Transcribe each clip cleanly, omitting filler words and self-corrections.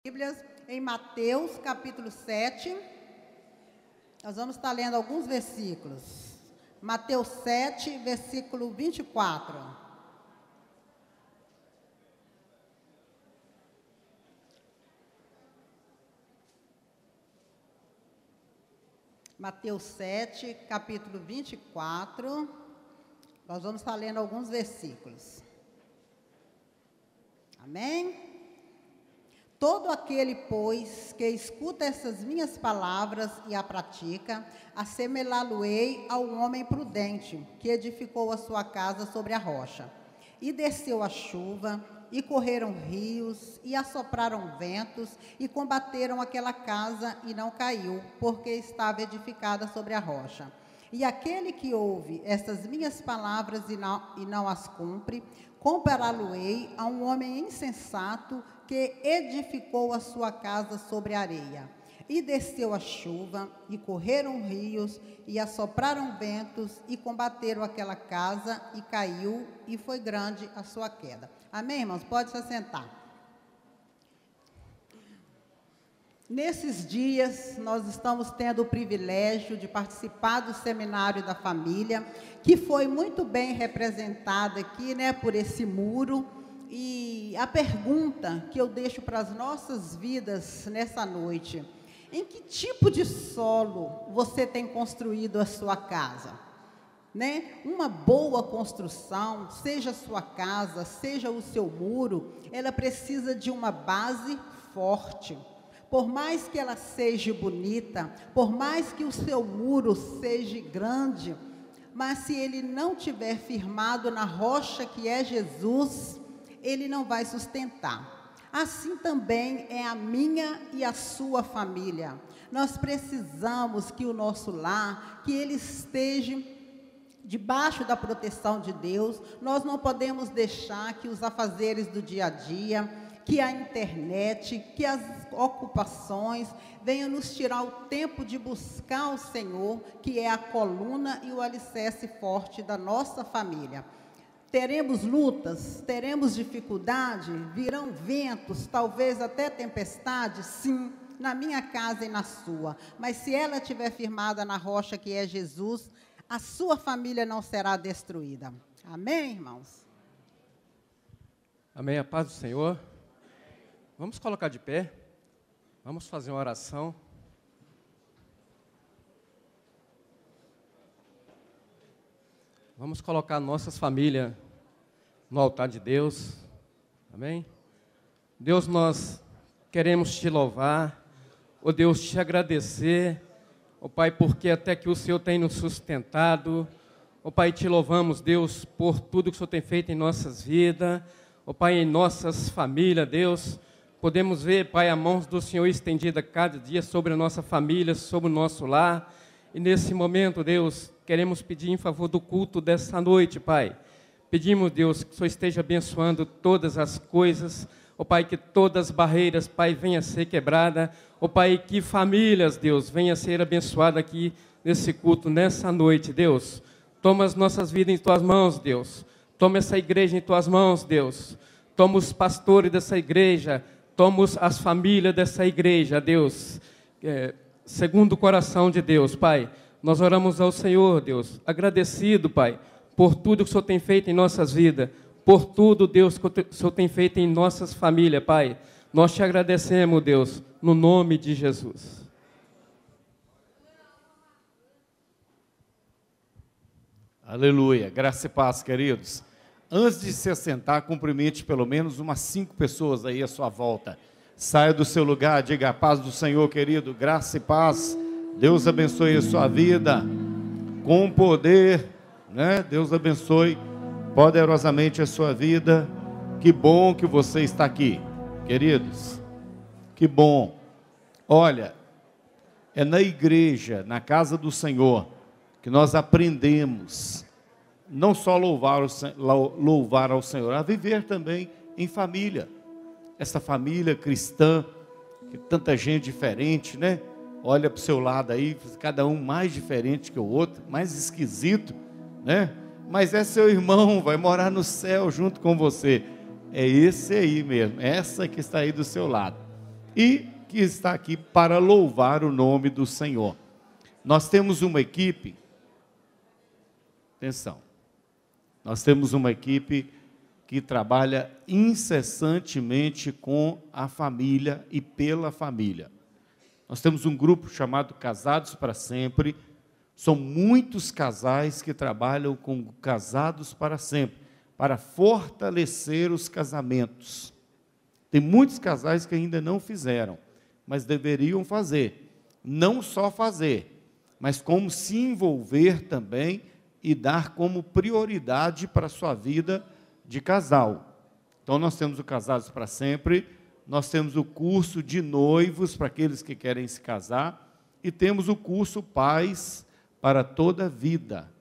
Bíblias em Mateus capítulo 7, nós vamos estar lendo alguns versículos. Mateus 7, versículo 24. Mateus 7, capítulo 24, nós vamos estar lendo alguns versículos. Amém? Todo aquele, pois, que escuta essas minhas palavras e a pratica, assemelhá-lo-ei ao homem prudente, que edificou a sua casa sobre a rocha. E desceu a chuva, e correram rios, e assopraram ventos, e combateram aquela casa, e não caiu, porque estava edificada sobre a rocha. E aquele que ouve estas minhas palavras e não as cumpre, compará-lo-ei a um homem insensato que edificou a sua casa sobre a areia. E desceu a chuva, e correram rios, e assopraram ventos, e combateram aquela casa, e caiu, e foi grande a sua queda. Amém, irmãos? Pode se assentar. Nesses dias, nós estamos tendo o privilégio de participar do Seminário da Família, que foi muito bem representado aqui, por esse muro. E a pergunta que eu deixo para as nossas vidas nessa noite: em que tipo de solo você tem construído a sua casa? Uma boa construção, seja a sua casa, seja o seu muro, ela precisa de uma base forte. Por mais que ela seja bonita, por mais que o seu muro seja grande, mas se ele não tiver firmado na rocha que é Jesus, ele não vai sustentar. Assim também é a minha e a sua família. Nós precisamos que o nosso lar, que ele esteja debaixo da proteção de Deus. Nós não podemos deixar que os afazeres do dia a dia, que a internet, que as ocupações venham nos tirar o tempo de buscar o Senhor, que é a coluna e o alicerce forte da nossa família. Teremos lutas, teremos dificuldade, virão ventos, talvez até tempestade, sim, na minha casa e na sua. Mas se ela estiver firmada na rocha que é Jesus, a sua família não será destruída. Amém, irmãos? Amém, a paz do Senhor. Vamos colocar de pé, vamos fazer uma oração. Vamos colocar nossas famílias no altar de Deus, amém? Deus, nós queremos te louvar, ó Deus, te agradecer, ó Pai, porque até que o Senhor tem nos sustentado, ó Pai, te louvamos, Deus, por tudo que o Senhor tem feito em nossas vidas, ó Pai, em nossas famílias, Deus. Podemos ver, Pai, a mão do Senhor estendida cada dia sobre a nossa família, sobre o nosso lar. E nesse momento, Deus, queremos pedir em favor do culto dessa noite, Pai. Pedimos, Deus, que o Senhor esteja abençoando todas as coisas. Ó Pai, que todas as barreiras, Pai, venham a ser quebradas. Ó Pai, que famílias, Deus, venham a ser abençoadas aqui nesse culto, nessa noite, Deus. Toma as nossas vidas em Tuas mãos, Deus. Toma essa igreja em Tuas mãos, Deus. Toma os pastores dessa igreja. Toma as famílias dessa igreja, Deus, segundo o coração de Deus, Pai. Nós oramos ao Senhor, Deus, agradecido, Pai, por tudo que o Senhor tem feito em nossas vidas, por tudo, Deus, que o Senhor tem feito em nossas famílias, Pai. Nós te agradecemos, Deus, no nome de Jesus. Aleluia, graça e paz, queridos. Antes de se assentar, cumprimente pelo menos umas 5 pessoas aí à sua volta. Saia do seu lugar, diga a paz do Senhor, querido, graça e paz. Deus abençoe a sua vida com poder, Deus abençoe poderosamente a sua vida. Que bom que você está aqui, queridos. Que bom. Olha, é na igreja, na casa do Senhor, que nós aprendemos não só louvar ao Senhor, a viver também em família. Essa família cristã, que tanta gente diferente, Olha para o seu lado aí, cada um mais diferente que o outro, mais esquisito, Mas é seu irmão, vai morar no céu junto com você. É esse aí mesmo, essa que está aí do seu lado. e que está aqui para louvar o nome do Senhor. Nós temos uma equipe, atenção, nós temos uma equipe que trabalha incessantemente com a família e pela família. Nós temos um grupo chamado Casados para Sempre. São muitos casais que trabalham com Casados para Sempre, para fortalecer os casamentos. Tem muitos casais que ainda não fizeram, mas deveriam fazer. Não só fazer, mas como se envolver também e dar como prioridade para a sua vida de casal. Então, nós temos o Casados para Sempre, nós temos o curso de noivos para aqueles que querem se casar, e temos o curso Pais para toda a vida.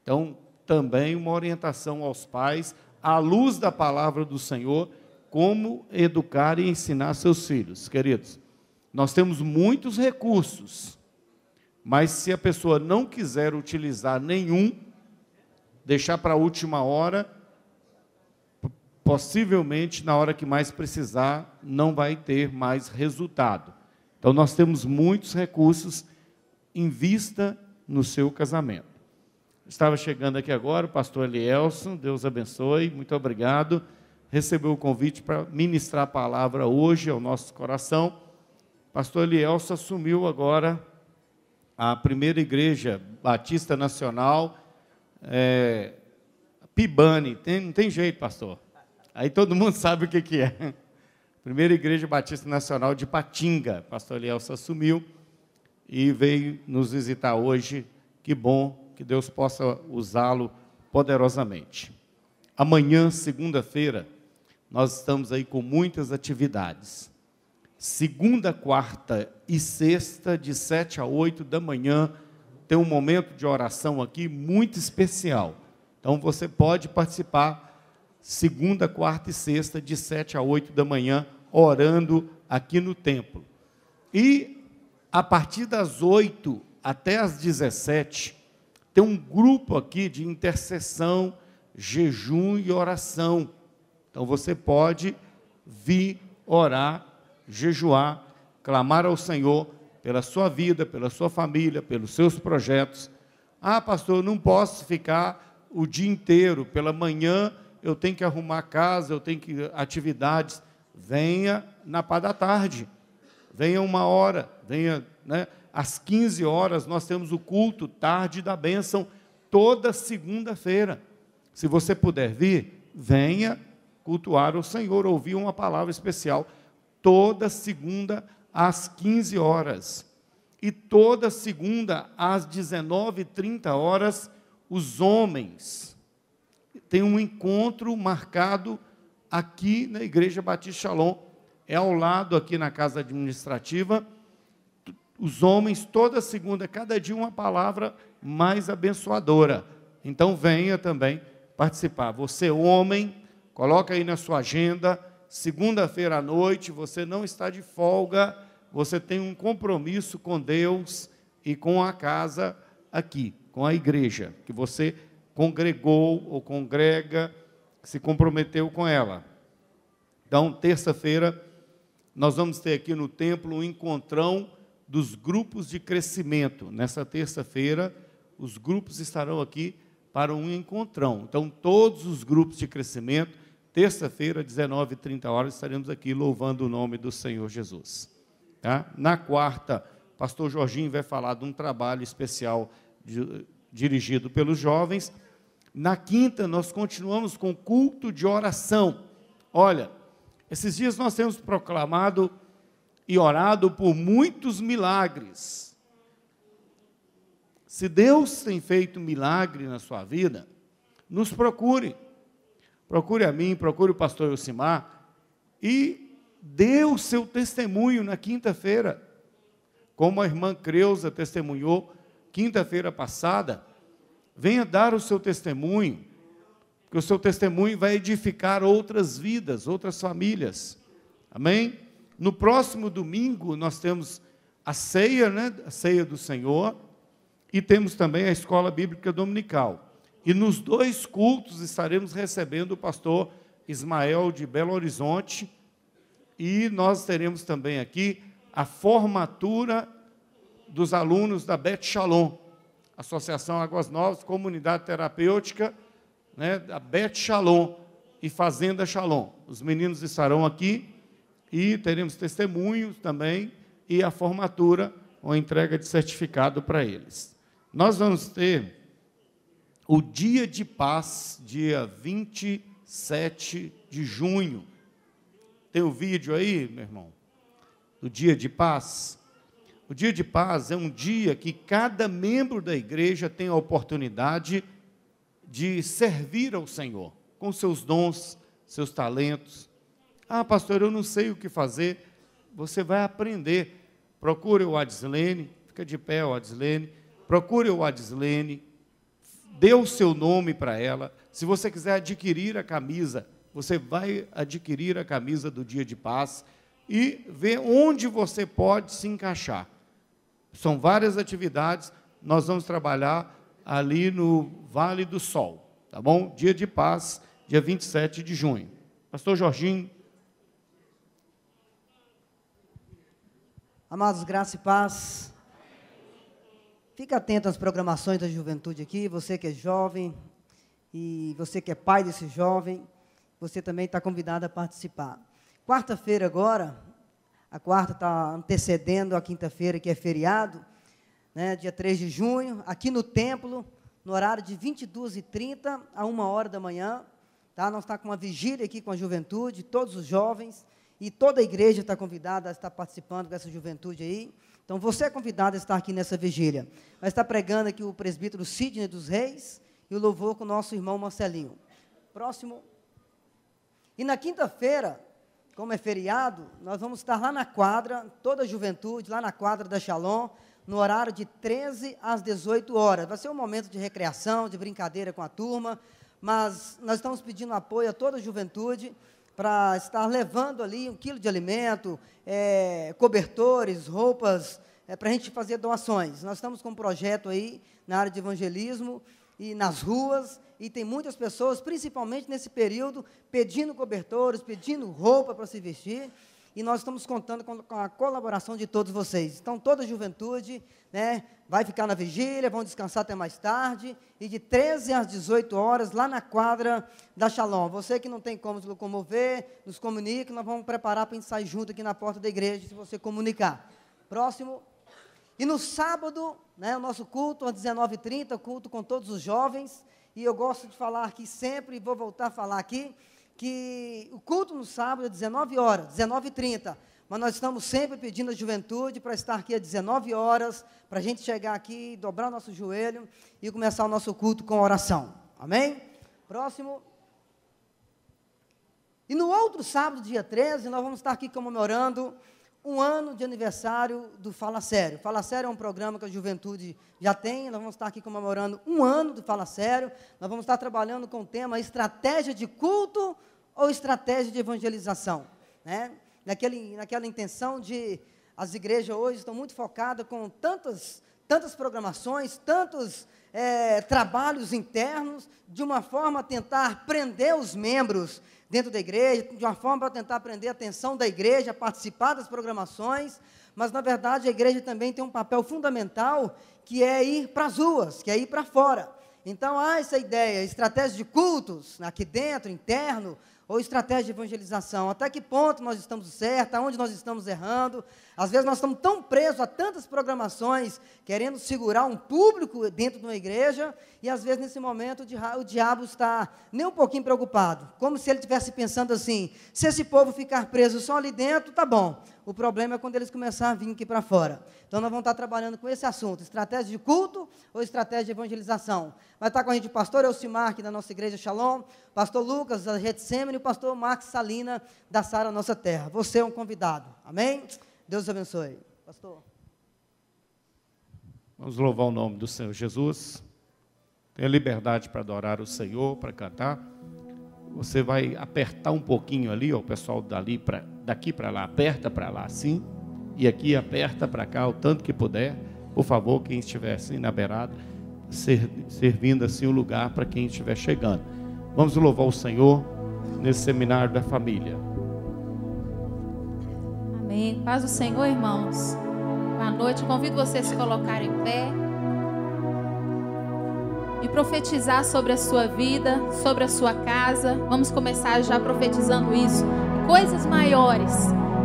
Então, também uma orientação aos pais, à luz da palavra do Senhor, como educar e ensinar seus filhos. Queridos, nós temos muitos recursos, mas se a pessoa não quiser utilizar nenhum, deixar para a última hora, possivelmente, na hora que mais precisar, não vai ter mais resultado. Então, nós temos muitos recursos, invista no seu casamento. Estava chegando aqui agora o pastor Elielson, Deus abençoe, muito obrigado. Recebeu o convite para ministrar a palavra hoje ao nosso coração. Pastor Elielson assumiu agora a primeira igreja batista nacional, Pibani. Não tem jeito, pastor. Aí todo mundo sabe o que é. Primeira Igreja Batista Nacional de Patinga. Pastor Elielson assumiu e veio nos visitar hoje. Que bom que Deus possa usá-lo poderosamente. Amanhã, segunda-feira, nós estamos aí com muitas atividades. Segunda, quarta e sexta, de 7 a 8 da manhã, tem um momento de oração aqui muito especial. Então, você pode participar segunda, quarta e sexta, de 7 a 8 da manhã, orando aqui no templo. E, a partir das 8 até as 17, tem um grupo aqui de intercessão, jejum e oração. Então, você pode vir orar, jejuar, clamar ao Senhor pela sua vida, pela sua família, pelos seus projetos. Ah, pastor, eu não posso ficar o dia inteiro, pela manhã eu tenho que arrumar a casa, eu tenho que atividades. Venha na parte da tarde, venha 1h, venha, às 15 horas, nós temos o culto Tarde da Bênção, toda segunda-feira. Se você puder vir, venha cultuar o Senhor, ouvir uma palavra especial, toda segunda às 15 horas. E toda segunda às 19h30, os homens têm um encontro marcado aqui na Igreja Batista Shalom. É ao lado aqui na casa administrativa. Os homens, toda segunda, cada dia uma palavra mais abençoadora. Então venha também participar. Você, homem, coloca aí na sua agenda, segunda-feira à noite, você não está de folga, você tem um compromisso com Deus e com a casa aqui, com a igreja, que você congregou ou congrega, se comprometeu com ela. Então, terça-feira, nós vamos ter aqui no templo um encontrão dos grupos de crescimento. Nessa terça-feira, os grupos estarão aqui para um encontrão. Então, todos os grupos de crescimento, terça-feira, 19h30, estaremos aqui louvando o nome do Senhor Jesus. Tá? Na quarta, pastor Jorginho vai falar de um trabalho especial dirigido pelos jovens. Na quinta, nós continuamos com culto de oração. Olha, esses dias nós temos proclamado e orado por muitos milagres. Se Deus tem feito milagre na sua vida, nos procure. Procure a mim, procure o pastor Elcimar e dê o seu testemunho na quinta-feira. Como a irmã Creuza testemunhou quinta-feira passada, venha dar o seu testemunho, porque o seu testemunho vai edificar outras vidas, outras famílias. Amém? No próximo domingo, nós temos a ceia, a ceia do Senhor, e temos também a escola bíblica dominical. E nos dois cultos estaremos recebendo o pastor Ismael de Belo Horizonte, E nós teremos também aqui a formatura dos alunos da Bet Shalom, Associação Águas Novas, Comunidade Terapêutica, né, da Bet Shalom e Fazenda Shalom. Os meninos estarão aqui e teremos testemunhos também e a formatura, ou entrega de certificado para eles. Nós vamos ter o Dia de Paz, dia 27 de junho. Tem o vídeo aí, meu irmão? Do Dia de Paz. O Dia de Paz é um dia que cada membro da igreja tem a oportunidade de servir ao Senhor, com seus dons, seus talentos. Ah, pastor, eu não sei o que fazer. Você vai aprender. Procure o Adislene, fica de pé o Adislene. Procure o Adislene, dê o seu nome para ela. Se você quiser adquirir a camisa, você vai adquirir a camisa do Dia de Paz e ver onde você pode se encaixar. São várias atividades, nós vamos trabalhar ali no Vale do Sol, tá bom? Dia de Paz, dia 27 de junho. Pastor Jorginho. Amados, graça e paz. Fique atento às programações da juventude aqui, você que é jovem e você que é pai desse jovem, você também está convidado a participar. Quarta-feira agora, a quarta está antecedendo a quinta-feira, que é feriado, né, dia 3 de junho, aqui no templo, no horário de 22h30 a 1h da manhã, tá? Nós estamos com uma vigília aqui com a juventude, todos os jovens, e toda a igreja está convidada a estar participando dessa juventude aí. Então, você é convidado a estar aqui nessa vigília. Vai estar pregando aqui o presbítero Sidney dos Reis e o louvor com o nosso irmão Marcelinho. Próximo. E na quinta-feira, como é feriado, nós vamos estar lá na quadra, toda a juventude, lá na quadra da Shalom, no horário de 13 às 18 horas. Vai ser um momento de recreação, de brincadeira com a turma, mas nós estamos pedindo apoio a toda a juventude para estar levando ali 1 quilo de alimento, cobertores, roupas, para a gente fazer doações. Nós estamos com um projeto aí na área de evangelismo e nas ruas, e tem muitas pessoas, principalmente nesse período, pedindo cobertores, pedindo roupa para se vestir, e nós estamos contando com a colaboração de todos vocês. Então, toda a juventude, né, vai ficar na vigília, vão descansar até mais tarde, e de 13 às 18 horas, lá na quadra da Shalom. Você que não tem como se locomover, nos comunique, nós vamos preparar para a gente sair junto aqui na porta da igreja, se você comunicar. Próximo. E no sábado, né, o nosso culto, às 19h30, culto com todos os jovens, e eu gosto de falar aqui sempre, e vou voltar a falar aqui, que o culto no sábado é 19 horas, 19h30, mas nós estamos sempre pedindo à juventude para estar aqui às 19 horas, para a gente chegar aqui, dobrar o nosso joelho e começar o nosso culto com oração. Amém? Próximo. E no outro sábado, dia 13, nós vamos estar aqui comemorando um ano de aniversário do Fala Sério. Fala Sério é um programa que a juventude já tem, nós vamos estar aqui comemorando um ano do Fala Sério, nós vamos estar trabalhando com o tema estratégia de culto ou estratégia de evangelização, né? Naquela intenção de, as igrejas hoje estão muito focadas com tantas programações, tantos trabalhos internos, de uma forma a tentar prender os membros dentro da igreja, de uma forma para tentar prender a atenção da igreja, participar das programações, mas, na verdade, a igreja também tem um papel fundamental, que é ir para as ruas, que é ir para fora. Então, há essa ideia, estratégia de cultos, aqui dentro, interno, ou estratégia de evangelização. Até que ponto nós estamos certos, aonde nós estamos errando. Às vezes nós estamos tão presos a tantas programações, querendo segurar um público dentro de uma igreja, e às vezes nesse momento o diabo está nem um pouquinho preocupado, como se ele estivesse pensando assim, se esse povo ficar preso só ali dentro, tá bom. O problema é quando eles começarem a vir aqui para fora. Então nós vamos estar trabalhando com esse assunto, estratégia de culto ou estratégia de evangelização. Vai estar com a gente o pastor Elcimar, aqui da nossa igreja Shalom, pastor Lucas, da Getsemane, e o pastor Marcos Salina, da Sara Nossa Terra. Você é um convidado. Amém? Deus abençoe. Pastor. Vamos louvar o nome do Senhor Jesus. Tenha liberdade para adorar o Senhor, para cantar. Você vai apertar um pouquinho ali, ó, o pessoal daqui para lá, aperta para lá assim, e aqui aperta para cá, o tanto que puder. Por favor, quem estiver assim na beirada, servindo assim o lugar para quem estiver chegando. Vamos louvar o Senhor nesse seminário da família. Amém. Paz do Senhor, irmãos. Boa noite. Convido vocês a se colocarem em pé e profetizar sobre a sua vida, sobre a sua casa. Vamos começar já profetizando isso. Coisas maiores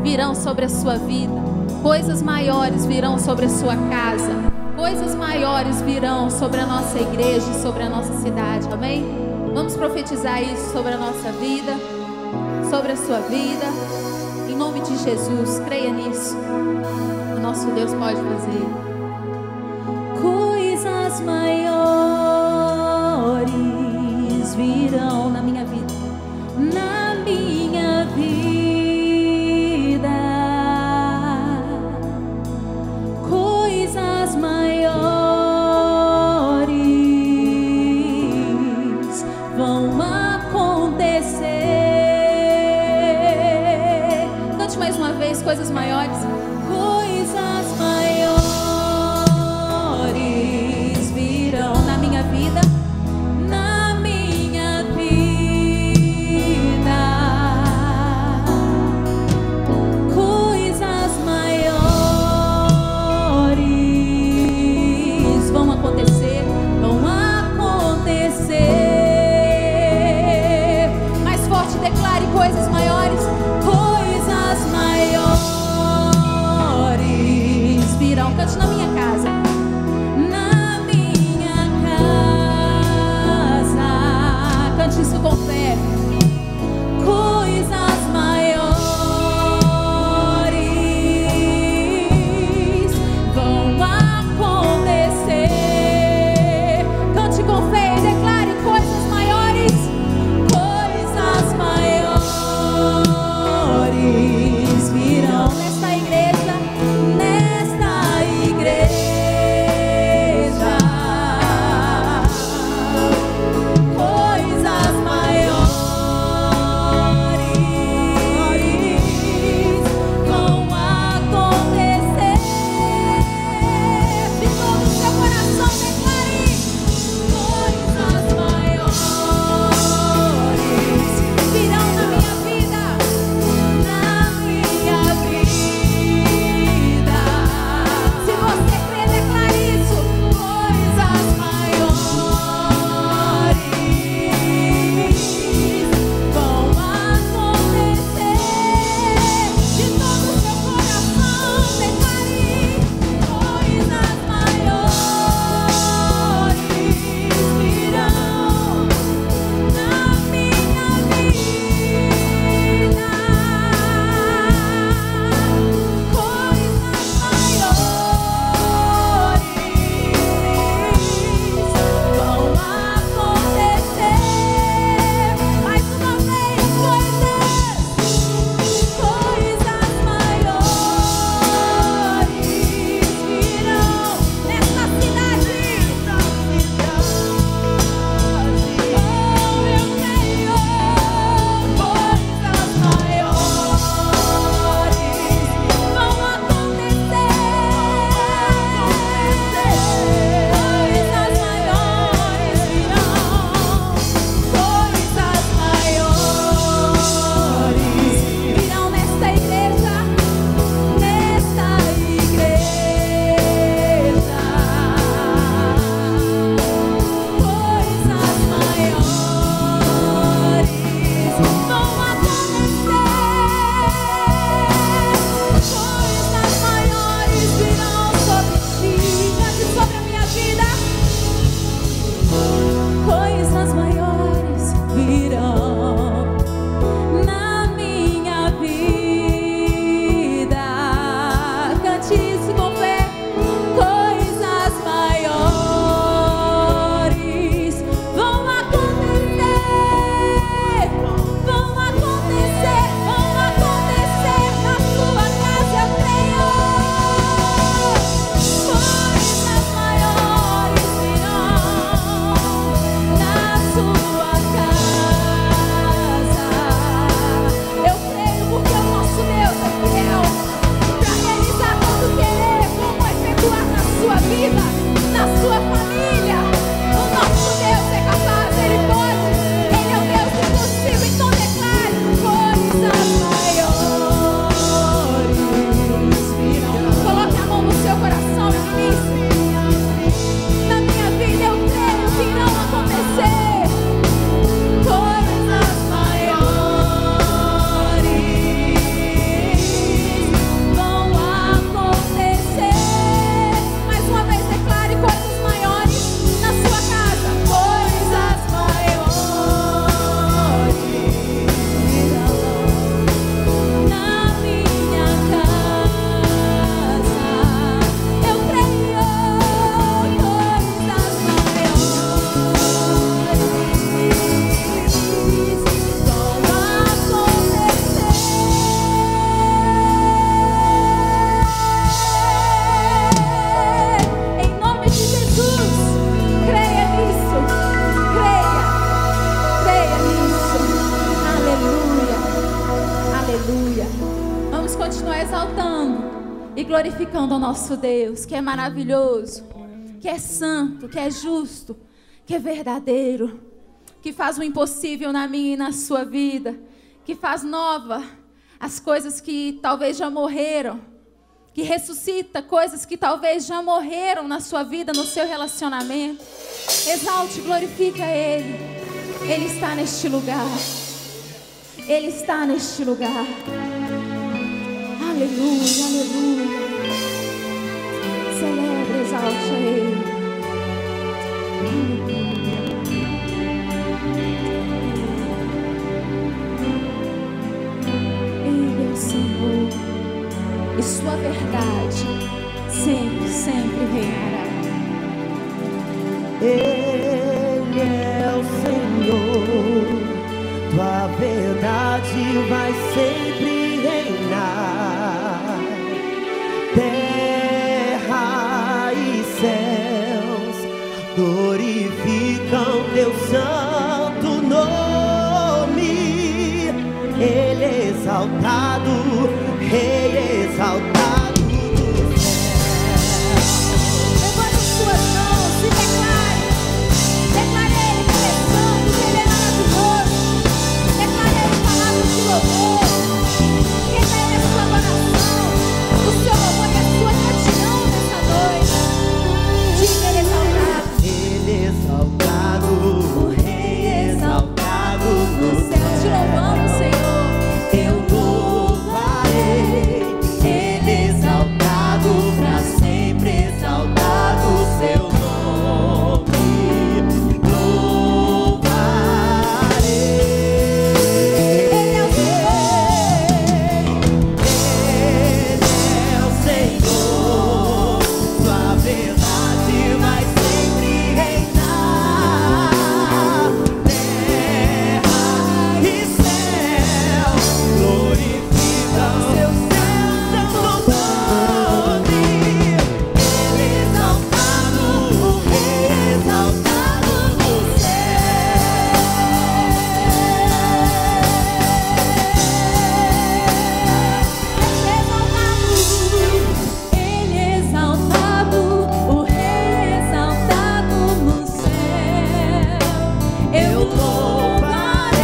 virão sobre a sua vida. Coisas maiores virão sobre a sua casa. Coisas maiores virão sobre a nossa igreja e sobre a nossa cidade. Amém? Vamos profetizar isso sobre a nossa vida, sobre a sua vida. Em nome de Jesus, creia nisso. O nosso Deus pode fazer coisas maiores virão na minha vida, na minha vida. Coisas maiores vão acontecer. Cante mais uma vez, coisas maiores. Coisas maiores virão na minha vida, na minha vida. Coisas maiores vão acontecer, vão acontecer. Mais forte, declare coisas maiores. Coisas maiores virão. Cante na minha casa. Na minha casa. Cante isso com fé. Coisas maiores vão acontecer. Cante com fé e declare coisas maiores. Coisas maiores virão nesta igreja, nesta igreja. e glorificando o nosso Deus, que é maravilhoso, que é santo, que é justo, que é verdadeiro, que faz o impossível na minha e na sua vida, que faz nova as coisas que talvez já morreram, que ressuscita coisas que talvez já morreram na sua vida, no seu relacionamento. Exalte, glorifica Ele. Ele está neste lugar. Ele está neste lugar. Aleluia, aleluia. Celebra, exalte a Ele. Ele é o Senhor, e sua verdade sempre, sempre reinará. Ele é o Senhor, tua verdade vai sempre reinar. Terra e céus glorificam teu santo nome. Ele é exaltado, Rei exaltado do céu. Levante suas mãos e declare. Declare Ele que Ele é santo, que Ele é maravilhoso. Declare Ele palavras de louvor. Renda Ele a sua adoração, o seu louvor e a sua gratidão nessa noite. Diga Ele exaltado. Ele exaltado, O Rei exaltado no céu. Te louvamos, Senhor. eu louvarei. Ele exaltado pra sempre, exaltado o seu nome. Louvarei. Ele é o Ele é o Senhor, sua verdade vai sempre reinar. Terra e céu glorificam seu santo nome. Ele exaltado, o Rei exaltado no Ele é exaltado, o Rei exaltado no céu. Eu louvarei.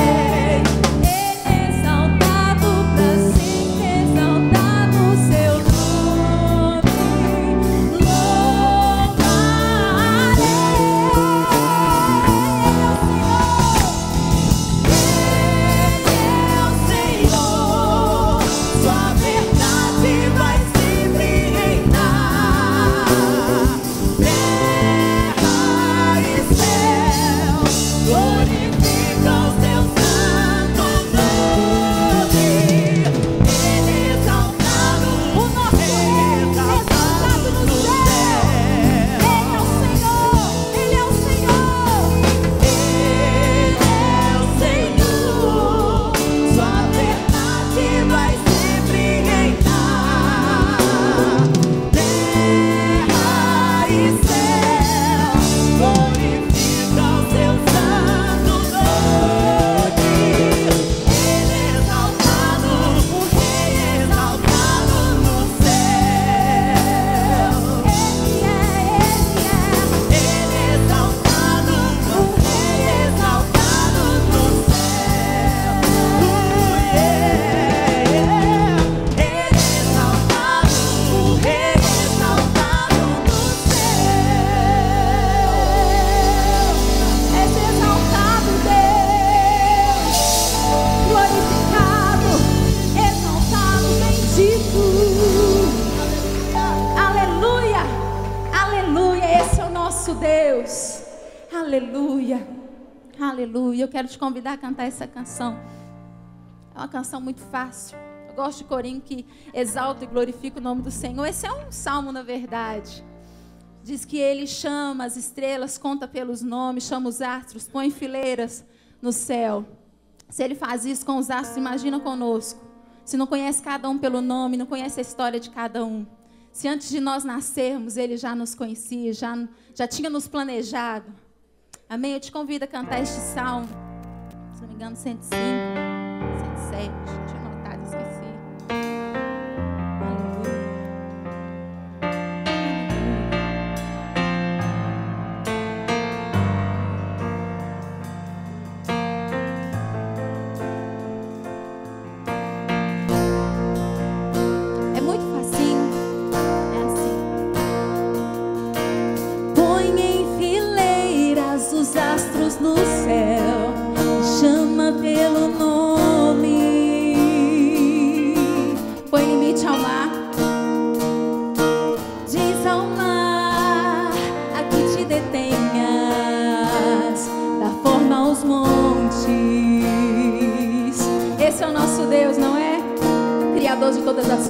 Ele é exaltado pra sempre, exaltado o seu nome. Ele é o Senhor, sua verdade vai sempre reinar. Terra e céu glorificam seu santo nome. Ele é exaltado, O nosso Rei exaltado no céu. Ele é o Senhor, Ele é o Senhor. Ele é o Senhor, sua verdade vai sempre reinar. Terra e céu glorificam seu santo nome. Ele é exaltado, o Rei exaltado no céu. Ele é exaltado, o Rei exaltado no céu. Ele é exaltado, o Rei exaltado no céu. És exaltado, Deus, glorificado, exaltado, bendito. Aleluia, aleluia, esse é o nosso Deus. Aleluia, aleluia. Eu quero te convidar a cantar essa canção. É uma canção muito fácil. Eu gosto de corinho que exalta e glorifica o nome do Senhor. Esse é um salmo, na verdade. Diz que Ele chama as estrelas, conta pelos nomes, chama os astros, põe em fileiras no céu. Se Ele faz isso com os astros, imagina conosco. Se não conhece cada um pelo nome, não conhece a história de cada um. Se antes de nós nascermos, Ele já nos conhecia, já tinha nos planejado. Amém? Eu te convido a cantar este salmo. Se não me engano, 105, 107. Tinha anotado, esqueci. Aleluia.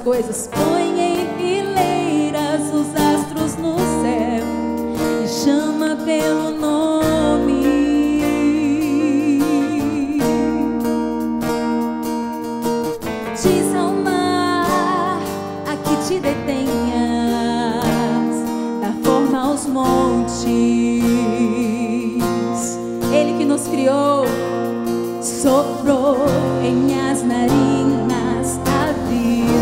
as coisas. Põe em fileiras os astros no céu e chama pelo nome. Diz ao mar a que te detenhas, dá forma aos montes. Ele que nos criou soprou em as narinas a vida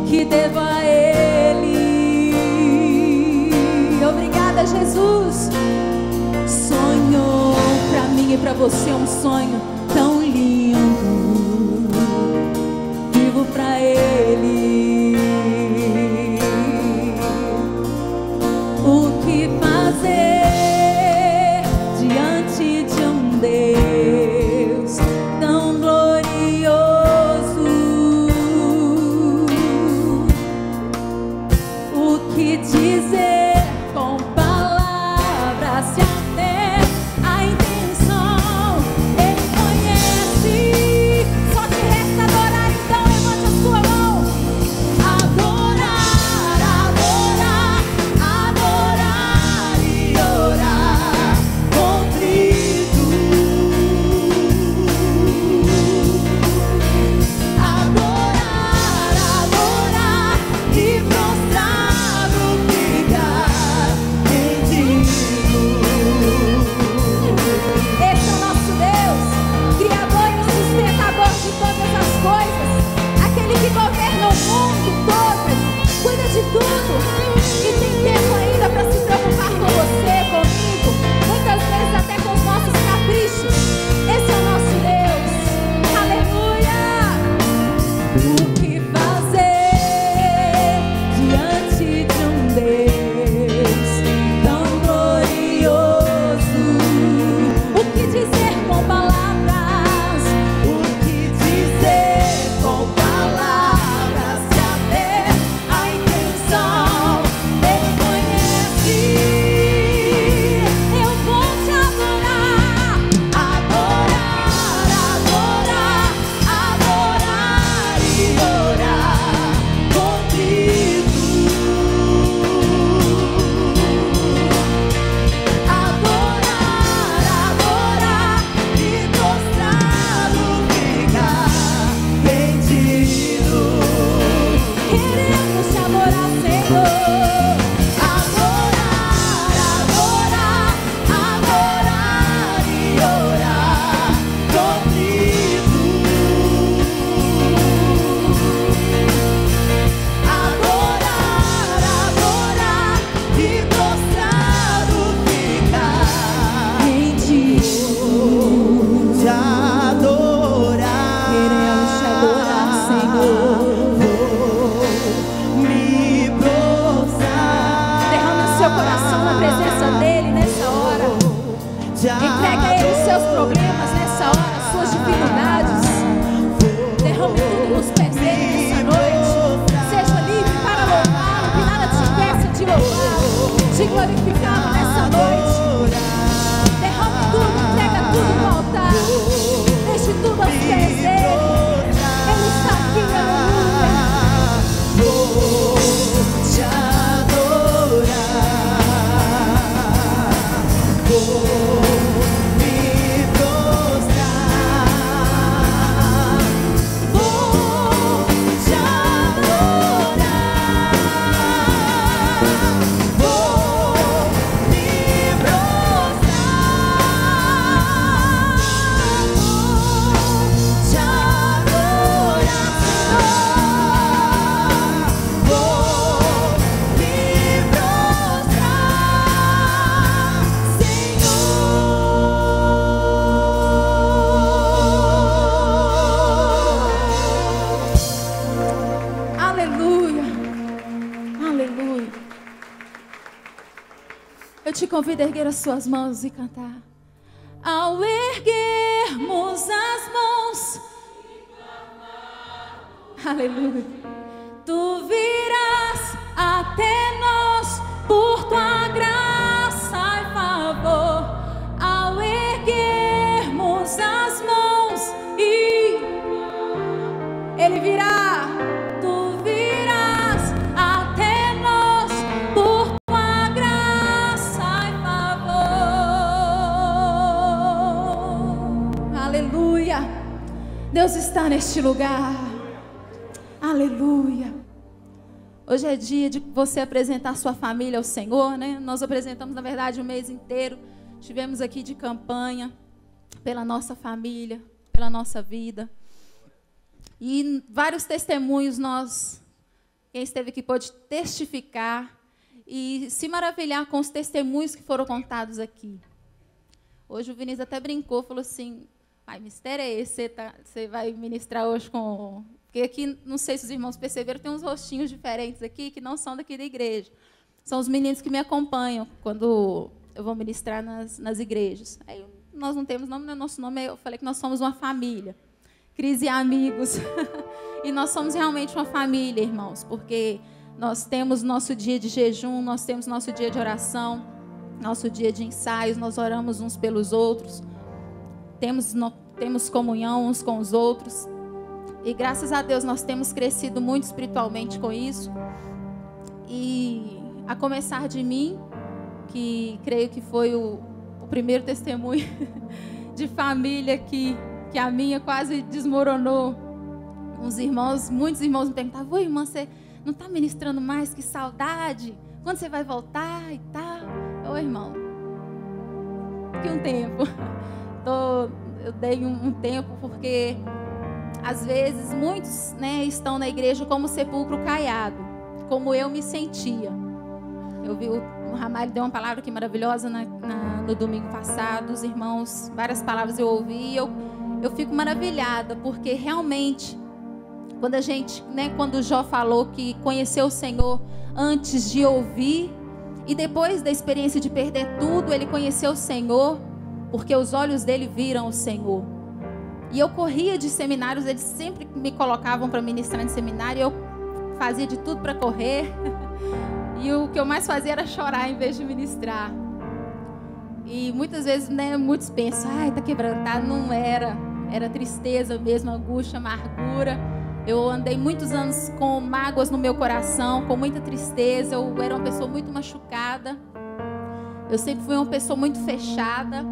que devo a Ele. Obrigada, Jesus. Sonhou pra mim e pra você um sonho tão lindo. Vivo pra Ele. O que fazer diante de um Deus tão glorioso? O que dizer com palavras se até a intenção Ele conhece? Só te resta adorar, então levante a sua mão. Adorar, adorar, adorar e orar contrito. Adorar, adorar e prostrado ficar rendido. Esse é o nosso Deus, Criador e sustentador de todas as coisas, aquele que governa o mundo todo, cuida de tudo e tem tempo ainda para se preocupar com você, comigo, muitas vezes até com os nossos caprichos. Esse é o nosso Deus. Aleluia! O que fazer diante de um Deus tão glorioso? O que dizer com palavras? O que dizer com palavras? Se até a intenção Ele conhece. Eu vou te adorar, adorar, adorar, adorar e orar contigo. Adorar, adorar e prostrado ficar rendido. Queremos te adorar, Senhor. Adorar, adorar, adorar e orar contigo. Adorar, adorar e prostrado ficar rendido. Te adorar, Queremos te adorar, Senhor. me prostrar. Derrama seu coração na presença dEle nessa hora. Te Entrega a Ele os seus problemas nessa hora, as suas dificuldades. Derrame tudo nos pés dEle nessa noite. Seja livre para louvá-lo, que nada te impeça de louvá-lo, de glorificá-lo nessa noite. Derrame tudo, entrega tudo no altar. Deixe tudo aos pés dEle. Ele está aqui, aleluia. te adorar, vou me prostrar, vou te adorar, vou me prostrar, vou te adorar, vou me prostrar, Senhor. Aleluia. Aleluia. Eu te convido a erguer as suas mãos e cantar. Ao erguermos as mãos, aleluia, tu virás até nós por tua graça e favor. Ao erguermos as mãos, e Ele virá. Deus está neste lugar. Aleluia. Hoje é dia de você apresentar sua família ao Senhor, né? Nós apresentamos, na verdade, o mês inteiro. Estivemos aqui de campanha pela nossa família, pela nossa vida. E vários testemunhos quem esteve aqui pode testificar e se maravilhar com os testemunhos que foram contados aqui. Hoje o Vinícius até brincou, falou assim, ai, mistério é esse, você vai ministrar hoje com... Porque aqui, não sei se os irmãos perceberam, tem uns rostinhos diferentes aqui que não são daqui da igreja. São os meninos que me acompanham quando eu vou ministrar nas igrejas. Aí nós não temos nome, né? Nosso nome, eu falei que nós somos uma família. Cris e amigos. E nós somos realmente uma família, irmãos, porque nós temos nosso dia de jejum, nós temos nosso dia de oração, nosso dia de ensaios, nós oramos uns pelos outros, temos comunhão uns com os outros. E graças a Deus nós temos crescido muito espiritualmente com isso. E a começar de mim, que creio que foi o primeiro testemunho de família que a minha quase desmoronou. Muitos irmãos me perguntavam, oi, irmã, você não está ministrando mais? Que saudade! Quando você vai voltar e tal? Oi, irmão, daqui um tempo. Eu dei um tempo porque, às vezes, muitos, né, estão na igreja como sepulcro caiado, como eu me sentia. Eu vi o Ramalho deu uma palavra aqui maravilhosa no domingo passado, os irmãos, várias palavras eu ouvi e eu fico maravilhada, porque realmente, quando o Jó falou que conheceu o Senhor antes de ouvir, e depois da experiência de perder tudo, ele conheceu o Senhor, porque os olhos dele viram o Senhor. E eu corria de seminários, eles sempre me colocavam para ministrar em seminário, e eu fazia de tudo para correr, e o que eu mais fazia era chorar em vez de ministrar. E muitas vezes, né, muitos pensam, ai, tá quebrantado. Não era tristeza mesmo, angústia, amargura. Eu andei muitos anos com mágoas no meu coração, com muita tristeza. Eu era uma pessoa muito machucada. Eu sempre fui uma pessoa muito fechada.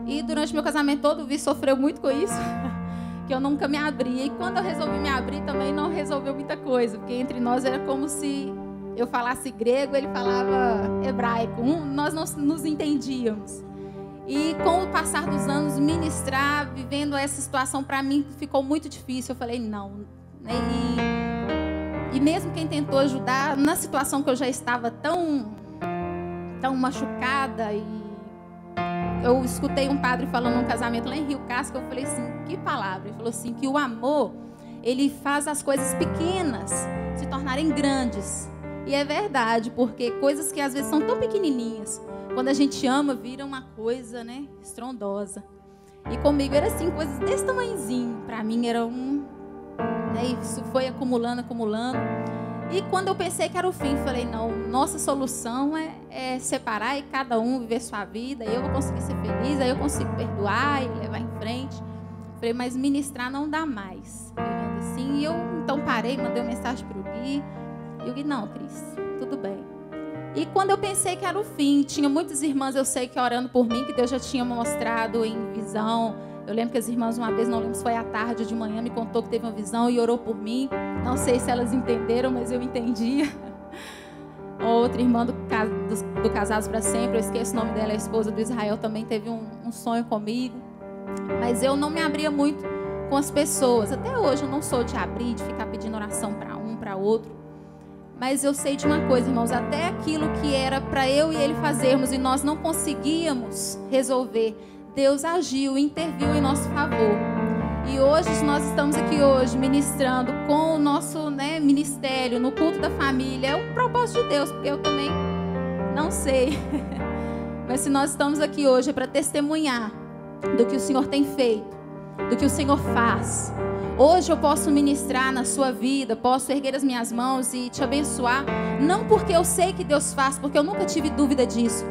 E durante meu casamento todo, o Vi sofreu muito com isso, que eu nunca me abria. E quando eu resolvi me abrir, também não resolveu muita coisa, porque entre nós era como se eu falasse grego, ele falava hebraico. Nós não nos entendíamos. E com o passar dos anos, ministrar, vivendo essa situação, para mim ficou muito difícil. Eu falei, não. E mesmo quem tentou ajudar, na situação que eu já estava tão machucada, e eu escutei um padre falando num casamento lá em Rio Casca, eu falei assim, que palavra? Ele falou assim, que o amor, ele faz as coisas pequenas se tornarem grandes. E é verdade, porque coisas que às vezes são tão pequenininhas, quando a gente ama, vira uma coisa, né, estrondosa. E comigo era assim, coisas desse tamanhozinho. Para mim era né, isso foi acumulando. E quando eu pensei que era o fim, falei, não, nossa solução é separar e cada um viver sua vida. Aí eu vou conseguir ser feliz, aí eu consigo perdoar e levar em frente. Falei, mas ministrar não dá mais. Assim, e eu então parei, mandei uma mensagem para o Gui. E o Gui, não, Cris, tudo bem. E quando eu pensei que era o fim, tinha muitas irmãs, eu sei que orando por mim, que Deus já tinha mostrado em visão. Eu lembro que as irmãs uma vez, não lembro se foi à tarde ou de manhã, me contou que teve uma visão e orou por mim. Não sei se elas entenderam, mas eu entendia. Outra irmã do Casados para Sempre, eu esqueço o nome dela, a esposa do Israel, também teve um sonho comigo. Mas eu não me abria muito com as pessoas. Até hoje eu não sou de abrir, de ficar pedindo oração para um, para outro. Mas eu sei de uma coisa, irmãos, até aquilo que era para eu e ele fazermos e nós não conseguíamos resolver, Deus agiu, interviu em nosso favor. E hoje nós estamos aqui hoje ministrando com o nosso, né, ministério no culto da família. É o propósito de Deus, porque eu também não sei. Mas se nós estamos aqui hoje é para testemunhar do que o Senhor tem feito, do que o Senhor faz. Hoje eu posso ministrar na sua vida, posso erguer as minhas mãos e te abençoar, não porque eu sei que Deus faz, porque eu nunca tive dúvida disso,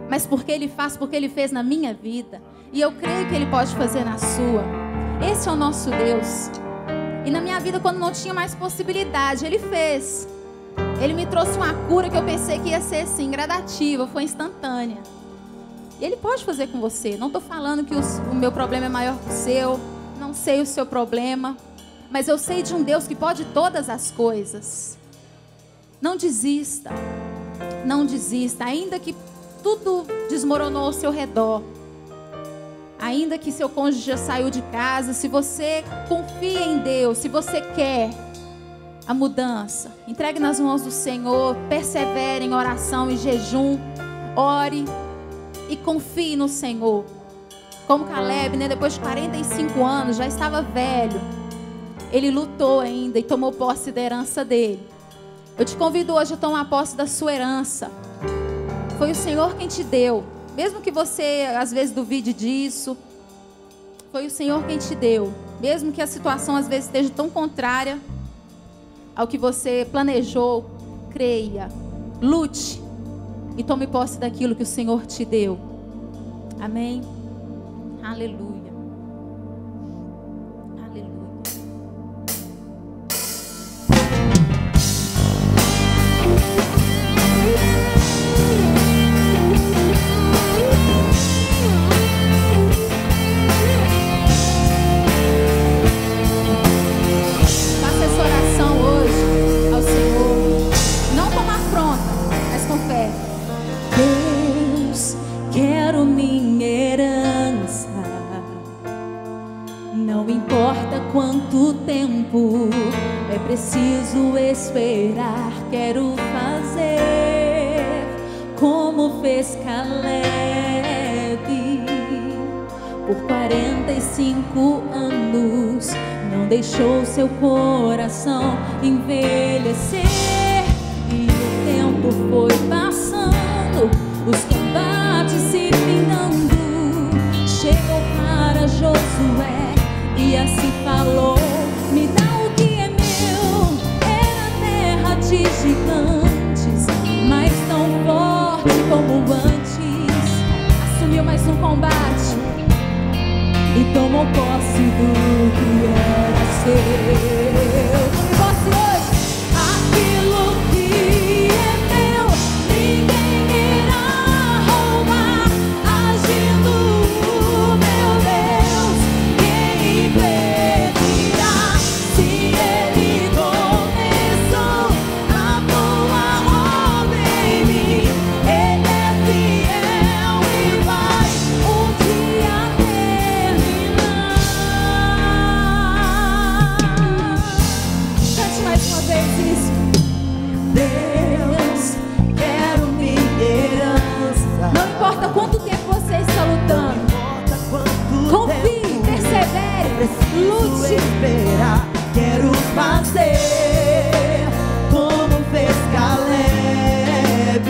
mas porque Ele faz, porque Ele fez na minha vida, e eu creio que Ele pode fazer na sua. Esse é o nosso Deus. E na minha vida, quando não tinha mais possibilidade, Ele fez. Ele me trouxe uma cura que eu pensei que ia ser assim, gradativa, foi instantânea. E Ele pode fazer com você. Não estou falando que o meu problema é maior que o seu. não sei o seu problema, mas eu sei de um Deus que pode todas as coisas. Não desista. Não desista, ainda que tudo desmoronou ao seu redor. Ainda que seu cônjuge já saiu de casa, se você confia em Deus, se você quer a mudança, entregue nas mãos do Senhor, persevere em oração e jejum, ore e confie no Senhor. Como Caleb, né, depois de 45 anos, já estava velho, ele lutou ainda e tomou posse da herança dele. Eu te convido hoje a tomar posse da sua herança. Foi o Senhor quem te deu. Mesmo que você às vezes duvide disso, foi o Senhor quem te deu. Mesmo que a situação às vezes esteja tão contrária ao que você planejou, creia, lute e tome posse daquilo que o Senhor te deu. Amém? Aleluia. Quanto tempo é preciso esperar? Quero fazer como fez Caleb. Por 45 anos não deixou seu coração envelhecer. E o tempo foi passando, os combates se findando. Chegou para Josué e assim falou: me dá o que é meu. Era terra de gigantes, mas tão forte como antes. Assumiu mais um combate e tomou posse do que era seu. Tome posse hoje. Aquilo que é meu, ninguém irá roubar. Agindo o meu Deus, quem impedirá? Se Ele começou a boa obra em mim, Ele é fiel e vai um dia terminar. Cante mais uma vez isso. Deus, quero minha herança. Não importa quanto tempo você está lutando, confie, persevere, lute. Esperar, quero fazer como fez Caleb.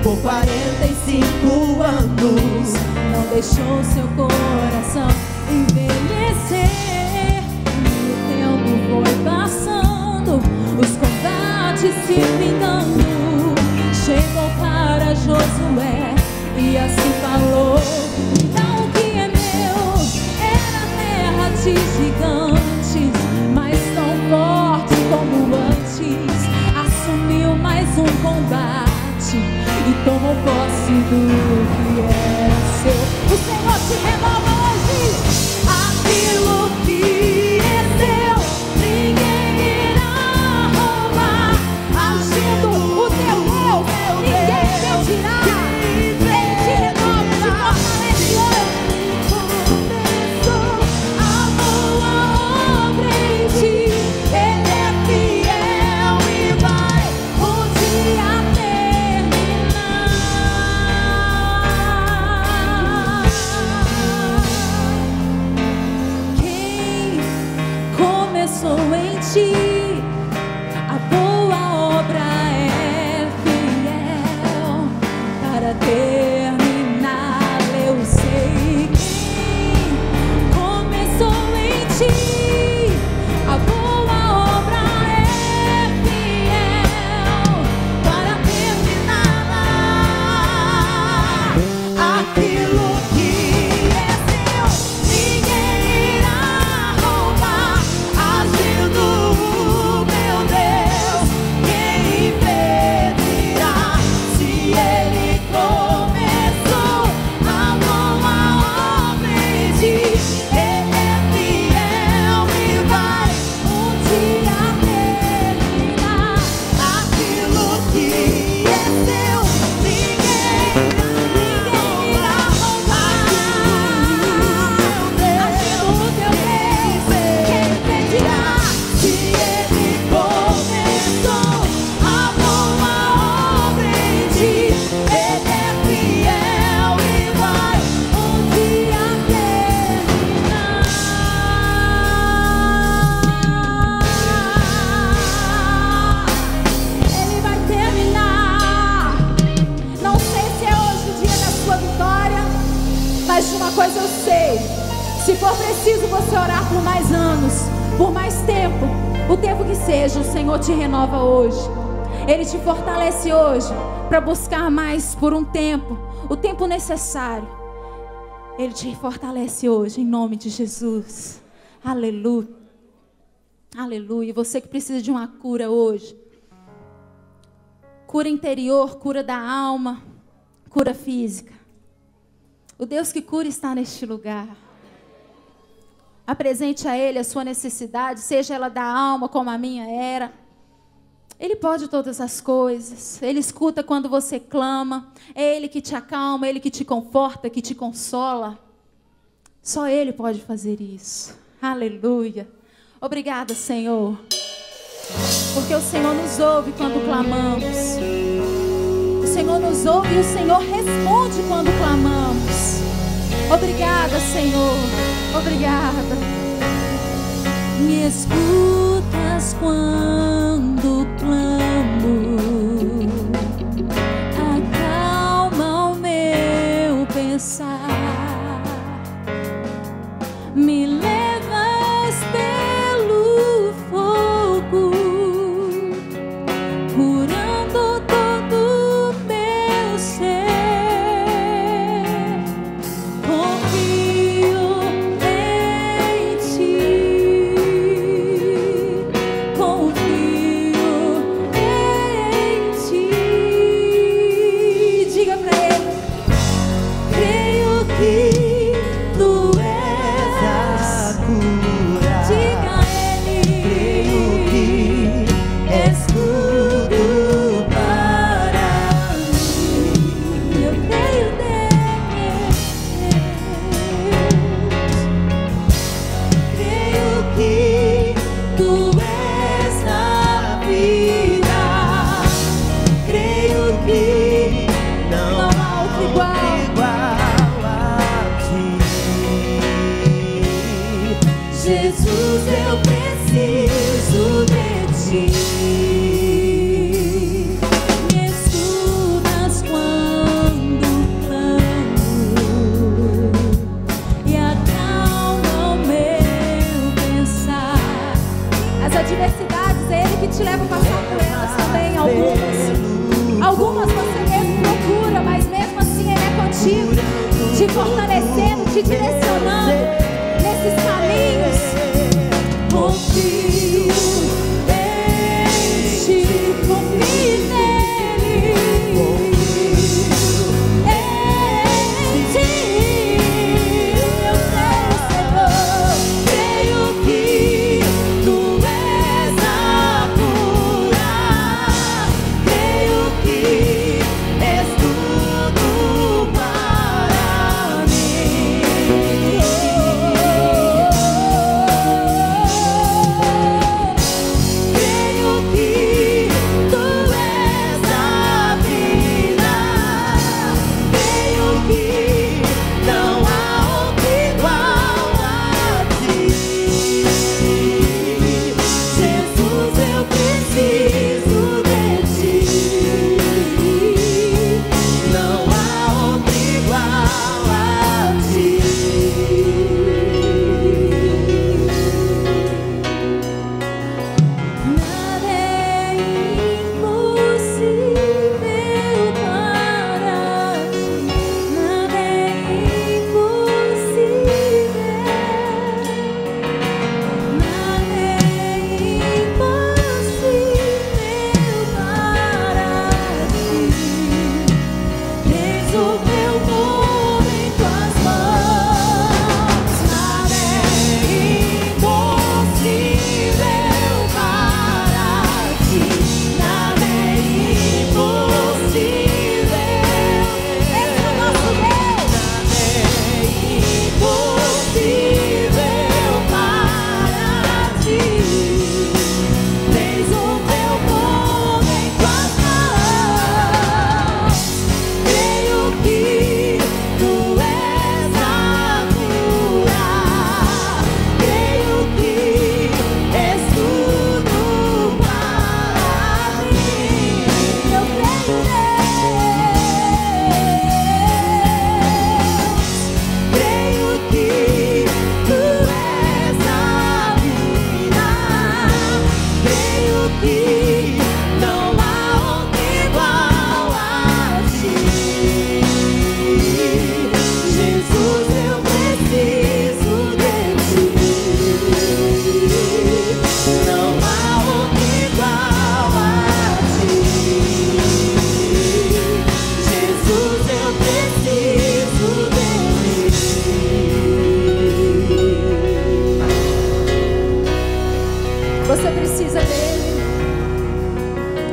Por 45 anos Não deixou seu coração envelhecer. E o tempo foi passando, os combates se findando. Chegou para Josué e assim falou: me dá o que é meu. Era terra de gigantes, mas tão forte como antes. Assumiu mais um combate e tomou posse do que era seu. O Senhor te renova hoje. Aquilo que é seu, ninguém irá roubar. Agindo o teu Deus, ninguém impedirá. Ele te renova, te fortalece hoje. Começou a boa obra em ti, Ele é fiel e vai um dia terminar. orar por mais anos, por mais tempo, o tempo que seja, o Senhor te renova hoje. Ele te fortalece hoje para buscar mais por um tempo, o tempo necessário. Ele te fortalece hoje, em nome de Jesus. Aleluia. Aleluia. Você que precisa de uma cura hoje. Cura interior, cura da alma, cura física. O Deus que cura está neste lugar. Apresente a Ele a sua necessidade, seja ela da alma como a minha era. Ele pode todas as coisas. Ele escuta quando você clama. É Ele que te acalma, é Ele que te conforta, que te consola. Só Ele pode fazer isso. Aleluia. Obrigada, Senhor. Porque o Senhor nos ouve quando clamamos. O Senhor nos ouve e o Senhor responde quando clamamos. Obrigada, Senhor. Obrigada. Me escutas quando clamo, acalma o meu pensar, me levas pelo fogo, curando todo o meu ser. Confio em ti, confio em ti. Diga pra ele: creio que tu és a cura. Diga a ele: creio que és tudo para mim. Eu creio Deus. Creio que tu és a vida. Creio que não há outro igual a ti. Jesus, eu preciso de ti. Me escutas quando clamo e acalma o meu pensar. As adversidades, é Ele que te leva a passar por elas também. Algumas você mesmo procura, mas mesmo assim Ele é contigo, te fortalecendo, te direcionando nesses caminhos. Confio em ti, confio nele. Em ti, eu creio, Senhor. Creio que tu és a cura. Creio que és tudo para mim.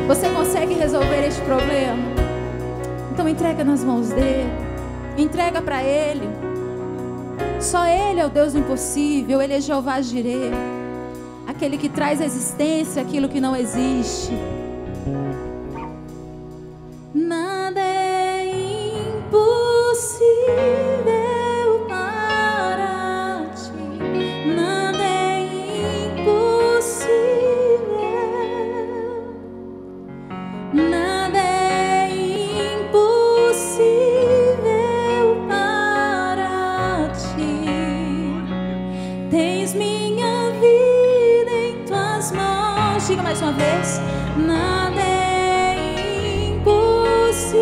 Você consegue resolver este problema? Então entrega nas mãos dele. Entrega para ele. Só ele é o Deus do impossível. Ele é Jeová Jireh, aquele que traz existência aquilo que não existe. Nada é impossível para ti. Nada é impossível. Nada é impossível para ti. Tens minha vida em tuas mãos. Diga mais uma vez. Nada é impossível.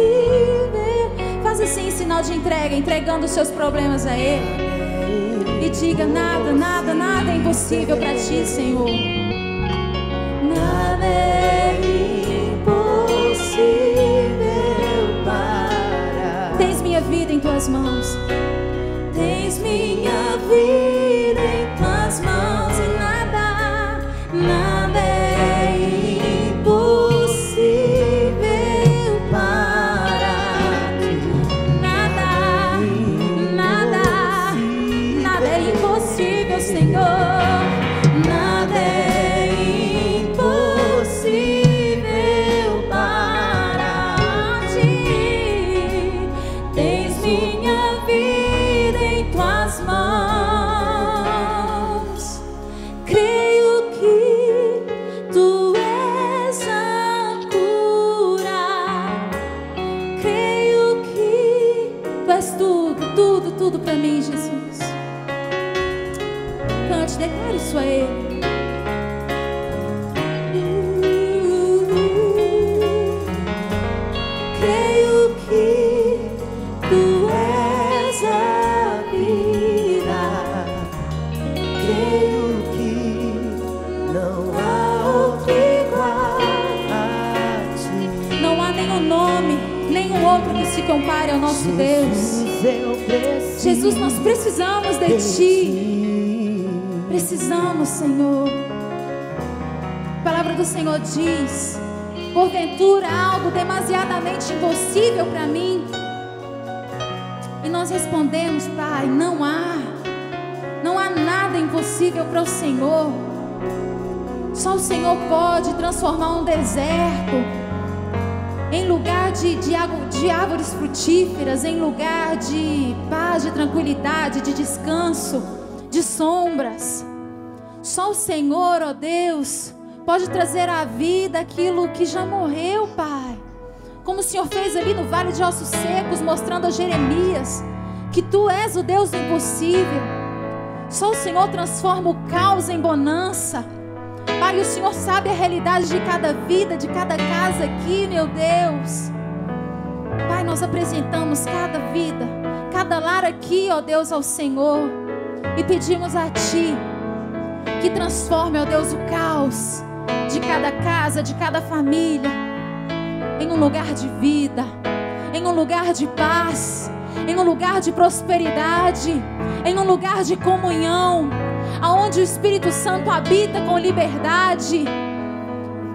Faz assim, sinal de entrega, entregando os seus problemas a Ele. E diga: nada, nada, nada é impossível para ti, Senhor. Nada é impossível para. Tens minha vida em tuas mãos. Tens minha vida em tuas mãos. E nada, Nada é impossível para ti. nada, nada, nada é impossível, Senhor. Nada é impossível para ti. Tens minha vida em tuas mãos. Creio que tu és a cura. Creio que tu és tudo, tudo, tudo para mim, Jesus. Cante, declare isso a Ele. Creio que tu és a vida. Creio que não há outro igual a ti. Não há nenhum nome, nenhum outro que se compare ao nosso Deus. Eu preciso Jesus, nós precisamos de Ti. Precisamos, Senhor. A palavra do Senhor diz: porventura algo demasiadamente impossível para mim. E nós respondemos: Pai, não há nada impossível para o Senhor. Só o Senhor pode transformar um deserto em lugar de árvores frutíferas, em lugar de paz, de tranquilidade, de descanso, de sombras. Só o Senhor, ó Deus, pode trazer à vida aquilo que já morreu, Pai. Como o Senhor fez ali no Vale de Ossos Secos, mostrando a Jeremias que Tu és o Deus do impossível. Só o Senhor transforma o caos em bonança. Pai, o Senhor sabe a realidade de cada vida, de cada casa aqui, meu Deus. Pai, nós apresentamos cada vida, cada lar aqui, ó Deus, ao Senhor. E pedimos a Ti que transforme, ó Deus, o caos de cada casa, de cada família, em um lugar de vida, em um lugar de paz, em um lugar de prosperidade, em um lugar de comunhão, aonde o Espírito Santo habita com liberdade.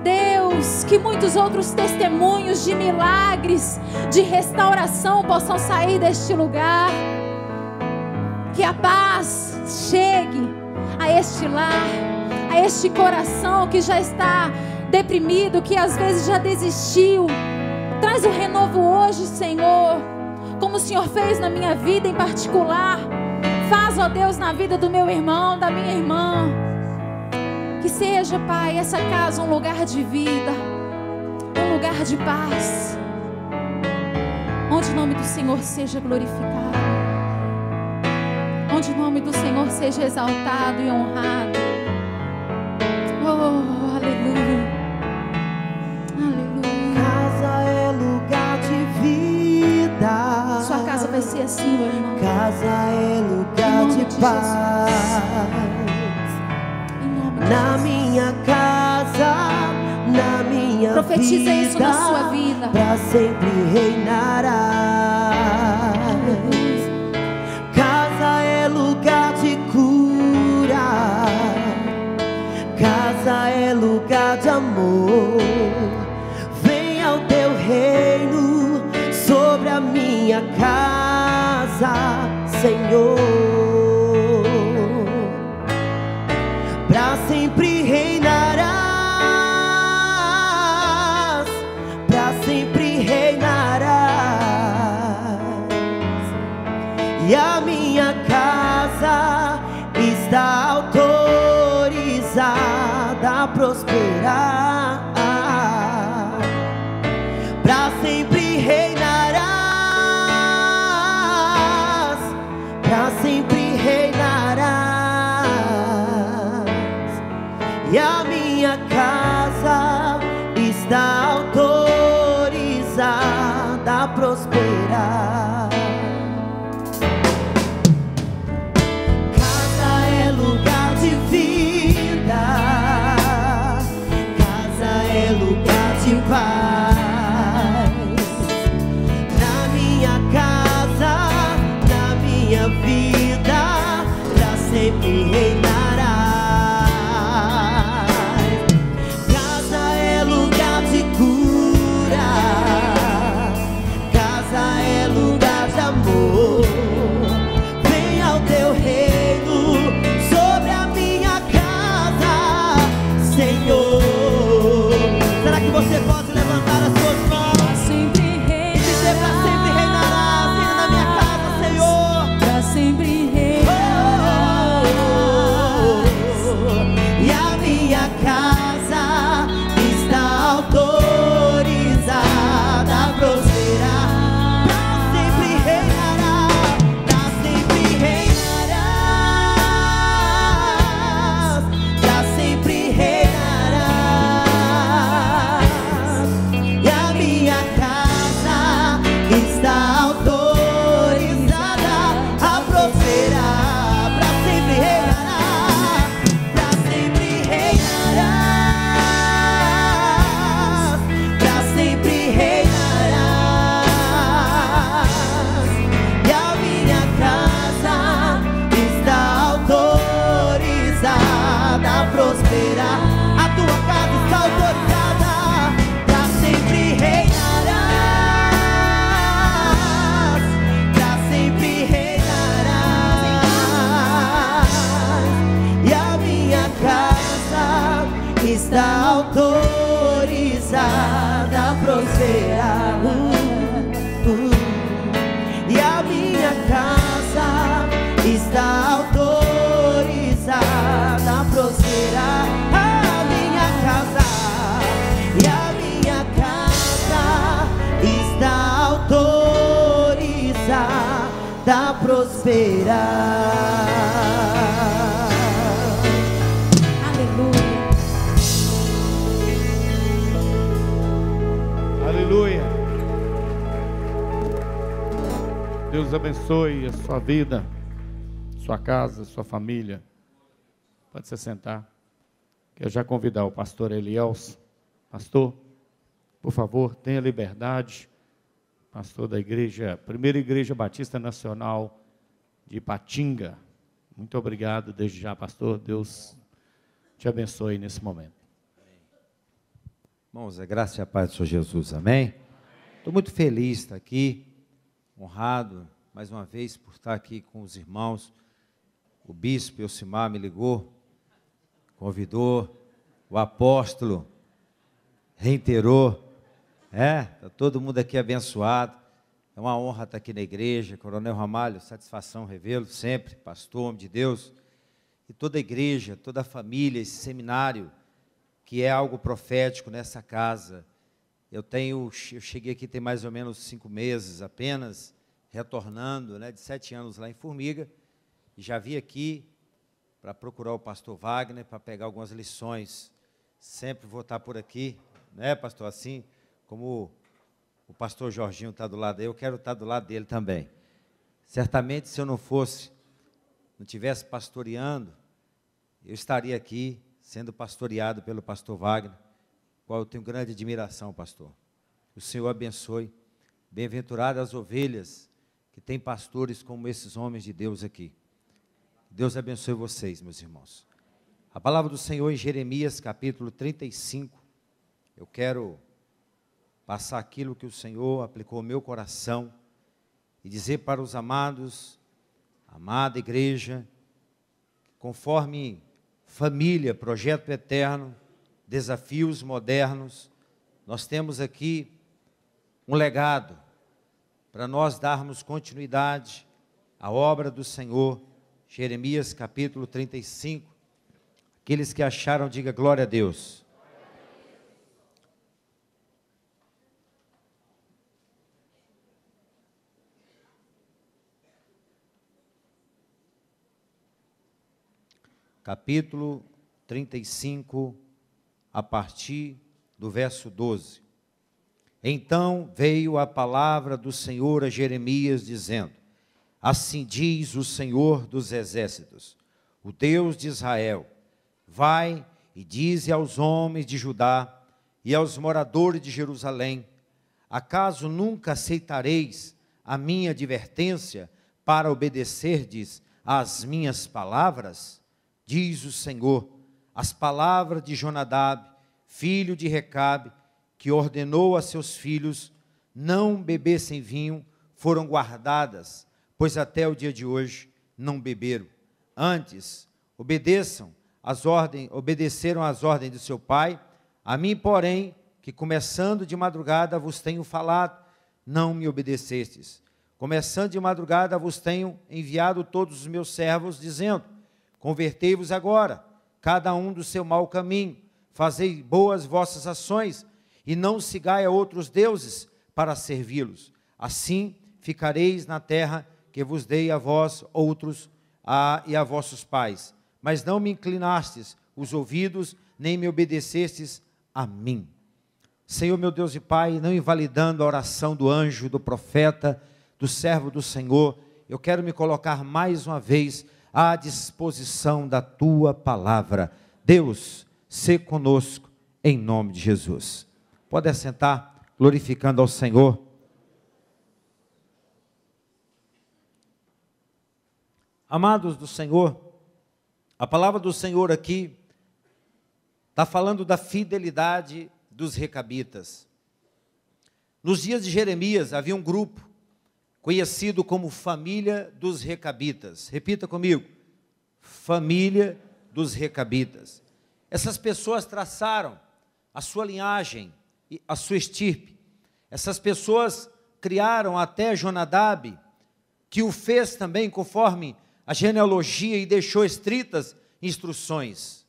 Deus, que muitos outros testemunhos de milagres, de restauração possam sair deste lugar. Que a paz chegue a este lar, a este coração que já está deprimido, que às vezes já desistiu. Traz o renovo hoje, Senhor, como o Senhor fez na minha vida em particular. Faz, ó Deus, na vida do meu irmão, da minha irmã. Que seja, Pai, essa casa um lugar de vida, um lugar de paz, onde o nome do Senhor seja glorificado, onde o nome do Senhor seja exaltado e honrado. Oh, aleluia, aleluia. Casa é lugar de vida. Sua casa vai ser assim, meu irmão. Casa é lugar de paz. Na minha casa, na minha profetiza vida, isso na sua vida. Pra sempre reinará. Casa é lugar de cura. Casa é lugar de amor. Senhor, pra sempre reinarás, pra sempre reinarás, e a minha casa está autorizada a prosperar, pra sempre reinarás, pra sempre reinarás, e a minha casa está autorizada a prosperar. Casa é lugar de vida, casa é lugar de paz. Na minha casa, na minha vida, pra sempre reinarás. Casa é lugar de cura, casa é lugar de amor. Vem ao teu reino sobre a minha casa, Senhor. Será que você pode levantar as suas mãos Sempre e dizer: pra sempre reinarás, reina na minha casa, Senhor. pra sempre E a minha casa está autorizada a prosperar. Pra sempre reinará, pra sempre reinarás, pra sempre reinarás. E a minha casa está autorizada a prosperar. Pra sempre reinará, pra sempre reinarás, pra sempre reinarás. E a minha casa está autorizada a prosperar. A tua casa está autorizada, pra sempre reinarás, pra sempre reinarás. E a minha casa está autorizada a prosperar. E a minha casa está autorizada a prosperar. A minha casa, e a minha casa está autorizada a prosperar. Aleluia. Aleluia. Deus abençoe a sua vida, sua casa, sua família. Pode se sentar. Quero já convidar o pastor Elielson. Pastor, por favor, tenha liberdade. Pastor da igreja, Primeira Igreja Batista Nacional de Ipatinga. Muito obrigado desde já, pastor. Deus te abençoe nesse momento. Irmãos, a graça e a paz do Senhor Jesus, amém? Estou muito feliz de estar aqui, honrado, mais uma vez, por estar aqui com os irmãos. O bispo Elcimar me ligou, convidou, o apóstolo reiterou, está todo mundo aqui abençoado. É uma honra estar aqui na igreja. Coronel Ramalho, satisfação revê-lo sempre, pastor, homem de Deus. E toda a igreja, toda a família, esse seminário, que é algo profético nessa casa. Eu cheguei aqui tem mais ou menos 5 meses apenas, retornando, de 7 anos lá em Formiga, e já vim aqui para procurar o pastor Wagner, para pegar algumas lições. Sempre vou estar por aqui, pastor? Assim como o pastor Jorginho está do lado dele, eu quero estar do lado dele também. Certamente, se eu não tivesse pastoreando, eu estaria aqui, sendo pastoreado pelo pastor Wagner, qual eu tenho grande admiração, pastor. O Senhor abençoe. Bem-aventuradas as ovelhas que têm pastores como esses homens de Deus aqui. Deus abençoe vocês, meus irmãos. A palavra do Senhor em Jeremias, capítulo 35. Eu quero passar aquilo que o Senhor aplicou ao meu coração e dizer para os amados amada igreja, conforme família, projeto eterno, desafios modernos, nós temos aqui um legado para nós darmos continuidade à obra do Senhor. Jeremias capítulo 35. Aqueles que acharam, diga glória a Deus. Capítulo 35, a partir do verso 12. Então veio a palavra do Senhor a Jeremias, dizendo: assim diz o Senhor dos exércitos, o Deus de Israel: vai e dize aos homens de Judá e aos moradores de Jerusalém: acaso nunca aceitareis a minha advertência para obedecerdes às minhas palavras? Diz o Senhor: as palavras de Jonadab, filho de Recabe, que ordenou a seus filhos não bebessem vinho, foram guardadas, pois até o dia de hoje não beberam. Antes, obedeceram às ordens de seu pai. A mim, porém, que começando de madrugada vos tenho falado, não me obedecestes. Começando de madrugada vos tenho enviado todos os meus servos, dizendo: convertei-vos agora, cada um do seu mau caminho, fazei boas vossas ações, e não sigai a outros deuses para servi-los. Assim ficareis na terra que vos dei a vós outros e a vossos pais. Mas não me inclinastes os ouvidos, nem me obedecestes a mim. Senhor, meu Deus e Pai, não invalidando a oração do anjo, do profeta, do servo do Senhor, eu quero me colocar mais uma vez à disposição da Tua palavra. Deus, sê conosco, em nome de Jesus. Pode assentar, glorificando ao Senhor. Amados do Senhor, a palavra do Senhor aqui está falando da fidelidade dos recabitas. Nos dias de Jeremias havia um grupo conhecido como família dos recabitas. Repita comigo: família dos recabitas. Essas pessoas traçaram a sua linhagem, a sua estirpe. Essas pessoas criaram até Jonadab, que o fez também conforme a genealogia e deixou estritas instruções.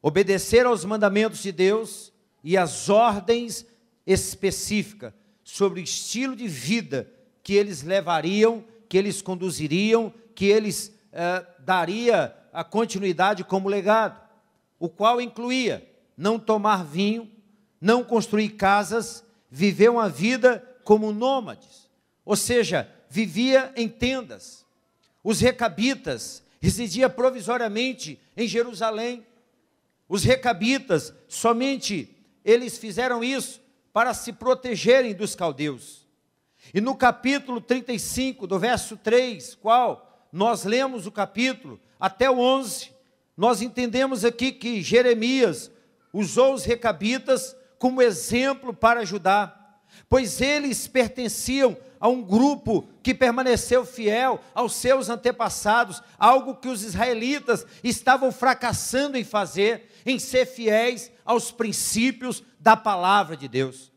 Obedeceram aos mandamentos de Deus e às ordens específicas sobre o estilo de vida que eles levariam, que eles conduziriam, que eles daria a continuidade como legado, o qual incluía não tomar vinho, não construir casas, viver uma vida como nômades, ou seja, vivia em tendas. Os recabitas residiam provisoriamente em Jerusalém. Os recabitas, somente eles fizeram isso para se protegerem dos caldeus. E no capítulo 35, do verso 3, qual nós lemos o capítulo, até o 11, nós entendemos aqui que Jeremias usou os recabitas como exemplo para Judá, pois eles pertenciam a um grupo que permaneceu fiel aos seus antepassados, algo que os israelitas estavam fracassando em fazer, em ser fiéis aos princípios da palavra de Deus.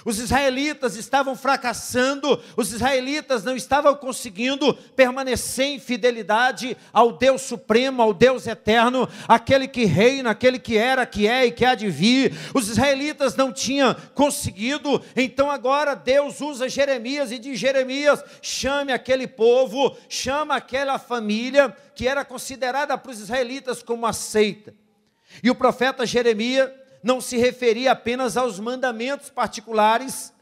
Os israelitas estavam fracassando, os israelitas não estavam conseguindo permanecer em fidelidade ao Deus supremo, ao Deus eterno, aquele que reina, aquele que era, que é e que há de vir. Os israelitas não tinham conseguido, então agora Deus usa Jeremias e diz: Jeremias, chame aquele povo, chama aquela família que era considerada para os israelitas como uma seita. E o profeta Jeremias não se referia apenas aos mandamentos particulares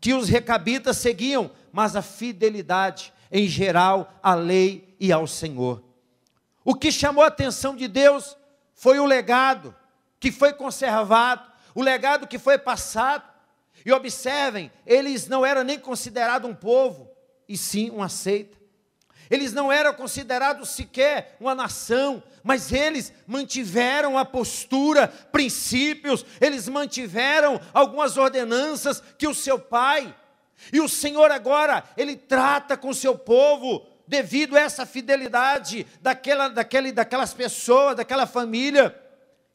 que os recabitas seguiam, mas a fidelidade em geral à lei e ao Senhor. O que chamou a atenção de Deus foi o legado que foi conservado, o legado que foi passado. E observem, eles não eram nem considerados um povo, e sim uma seita. Eles não eram considerados sequer uma nação, mas eles mantiveram a postura, princípios, eles mantiveram algumas ordenanças que o seu pai, e o Senhor agora, Ele trata com o seu povo devido a essa fidelidade daquelas pessoas, daquela família.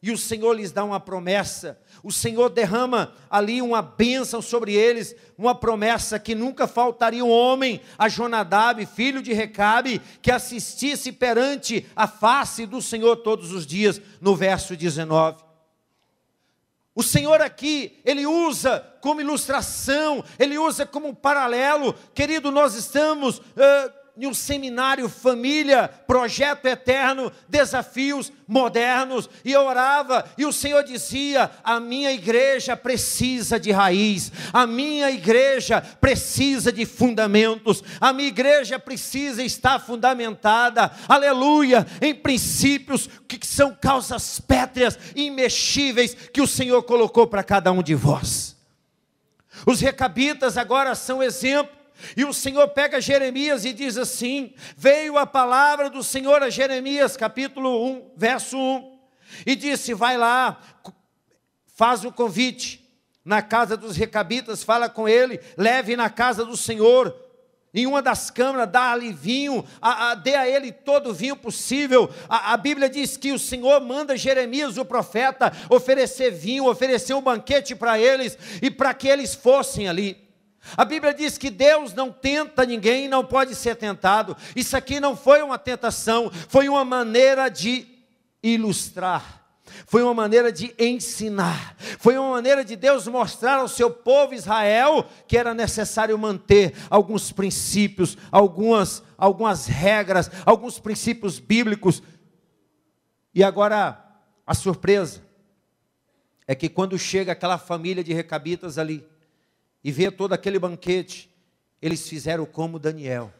E o Senhor lhes dá uma promessa. O Senhor derrama ali uma bênção sobre eles, uma promessa que nunca faltaria um homem, a Jonadab, filho de Recabe, que assistisse perante a face do Senhor todos os dias, no verso 19. O Senhor aqui, Ele usa como ilustração, Ele usa como um paralelo. Querido, nós estamos em um seminário família, projeto eterno, desafios modernos, e eu orava, e o Senhor dizia, a minha igreja precisa de raiz, a minha igreja precisa de fundamentos, a minha igreja precisa estar fundamentada, aleluia, em princípios que são causas pétreas, imexíveis, que o Senhor colocou para cada um de vós. Os recabitas agora são exemplo. E o Senhor pega Jeremias e diz assim, veio a palavra do Senhor a Jeremias, capítulo 1, verso 1, e disse, vai lá, faz o convite na casa dos recabitas, fala com ele, leve na casa do Senhor, em uma das câmaras, dá-lhe vinho, dê a ele todo o vinho possível. A Bíblia diz que o Senhor manda Jeremias, o profeta, oferecer vinho, oferecer um banquete para eles, e para que eles fossem ali. A Bíblia diz que Deus não tenta ninguém, não pode ser tentado. Isso aqui não foi uma tentação, foi uma maneira de ilustrar, foi uma maneira de ensinar, foi uma maneira de Deus mostrar ao seu povo Israel que era necessário manter alguns princípios, algumas regras, alguns princípios bíblicos. E agora, a surpresa é que quando chega aquela família de recabitas ali, e vê todo aquele banquete, eles fizeram como Daniel,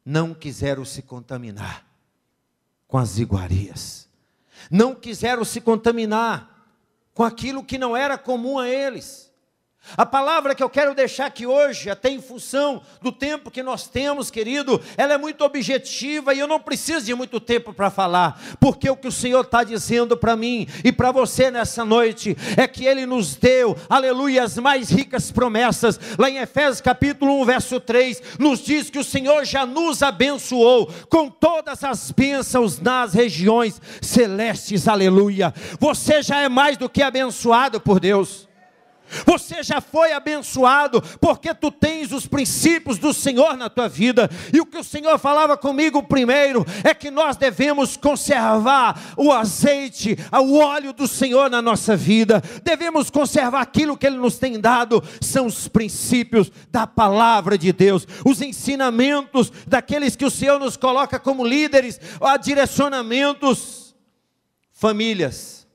não quiseram se contaminar com as iguarias, não quiseram se contaminar com aquilo que não era comum a eles. A palavra que eu quero deixar aqui hoje, até em função do tempo que nós temos, querido, ela é muito objetiva e eu não preciso de muito tempo para falar, porque o que o Senhor está dizendo para mim e para você nessa noite, é que Ele nos deu, aleluia, as mais ricas promessas. Lá em Efésios capítulo 1, verso 3, nos diz que o Senhor já nos abençoou com todas as bênçãos nas regiões celestes, aleluia. Você já é mais do que abençoado por Deus. Você já foi abençoado, porque tu tens os princípios do Senhor na tua vida. E o que o Senhor falava comigo primeiro, é que nós devemos conservar o azeite, o óleo do Senhor na nossa vida. Devemos conservar aquilo que Ele nos tem dado, são os princípios da palavra de Deus, os ensinamentos daqueles que o Senhor nos coloca como líderes, direcionamentos. Famílias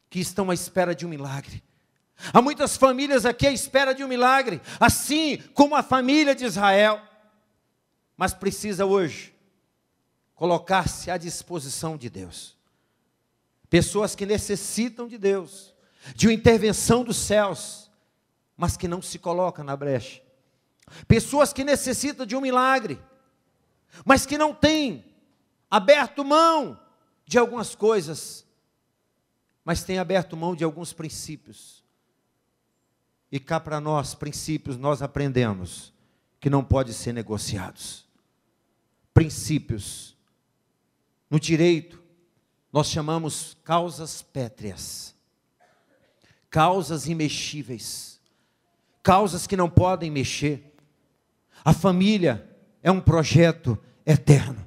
que estão à espera de um milagre. Há muitas famílias aqui à espera de um milagre, assim como a família de Israel, mas precisa hoje colocar-se à disposição de Deus. Pessoas que necessitam de Deus, de uma intervenção dos céus, mas que não se colocam na brecha. Pessoas que necessitam de um milagre, mas que não têm aberto mão de algumas coisas, mas têm aberto mão de alguns princípios. E cá para nós, princípios, nós aprendemos que não podem ser negociados. Princípios. No direito, nós chamamos causas pétreas. Causas imexíveis. Causas que não podem mexer. A família é um projeto eterno.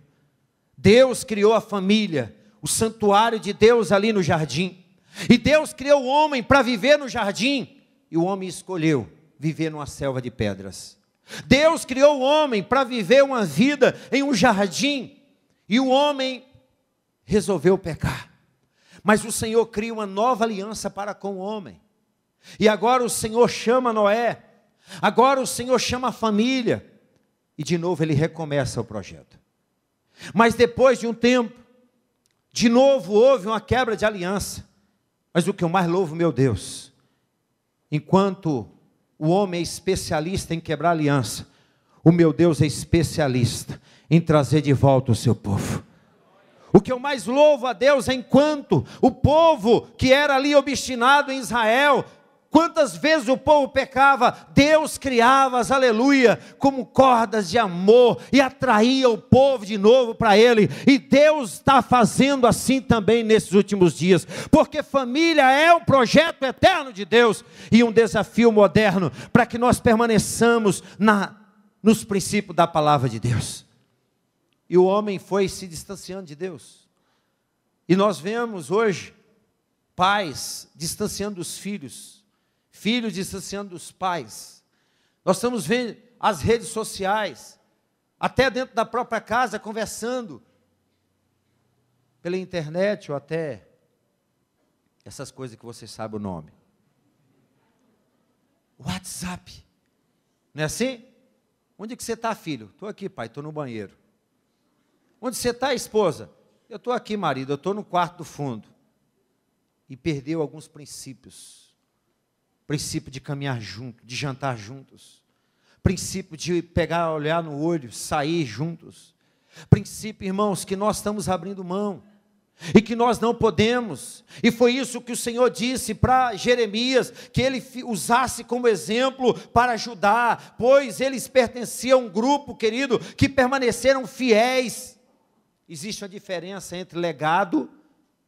Deus criou a família, o santuário de Deus ali no jardim. E Deus criou o homem para viver no jardim. E o homem escolheu viver numa selva de pedras. Deus criou o homem para viver uma vida em um jardim. E o homem resolveu pecar. Mas o Senhor cria uma nova aliança para com o homem. E agora o Senhor chama Noé. Agora o Senhor chama a família. E de novo Ele recomeça o projeto. Mas depois de um tempo, de novo houve uma quebra de aliança. Mas o que eu mais louvo, meu Deus, enquanto o homem é especialista em quebrar aliança, o meu Deus é especialista em trazer de volta o seu povo. O que eu mais louvo a Deus é enquanto o povo que era ali obstinado em Israel, Quantas vezes o povo pecava, Deus criava as aleluia como cordas de amor e atraía o povo de novo para Ele. E Deus está fazendo assim também nesses últimos dias, porque família é um projeto eterno de Deus e um desafio moderno para que nós permaneçamos nos princípios da palavra de Deus. E o homem foi se distanciando de Deus. E nós vemos hoje pais distanciando dos filhos, filhos distanciando dos pais. Nós estamos vendo as redes sociais, até dentro da própria casa, conversando pela internet ou até essas coisas que você sabe o nome. WhatsApp. Não é assim? Onde que você está, filho? Estou aqui, pai, estou no banheiro. Onde você está, esposa? Eu estou aqui, marido, eu estou no quarto do fundo. E perdeu alguns princípios. Princípio de caminhar junto, de jantar juntos. Princípio de pegar, olhar no olho, sair juntos. Princípio, irmãos, que nós estamos abrindo mão. E que nós não podemos. E foi isso que o Senhor disse para Jeremias, que ele usasse como exemplo para ajudar, pois eles pertenciam a um grupo, querido, que permaneceram fiéis. Existe uma diferença entre legado,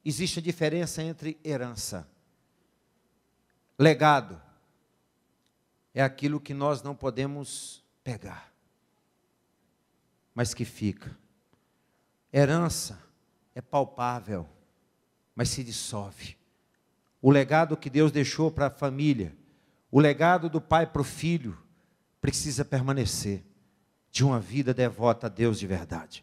existe uma diferença entre herança. Legado é aquilo que nós não podemos pegar, mas que fica. Herança é palpável, mas se dissolve. O legado que Deus deixou para a família, o legado do pai para o filho, precisa permanecer de uma vida devota a Deus de verdade.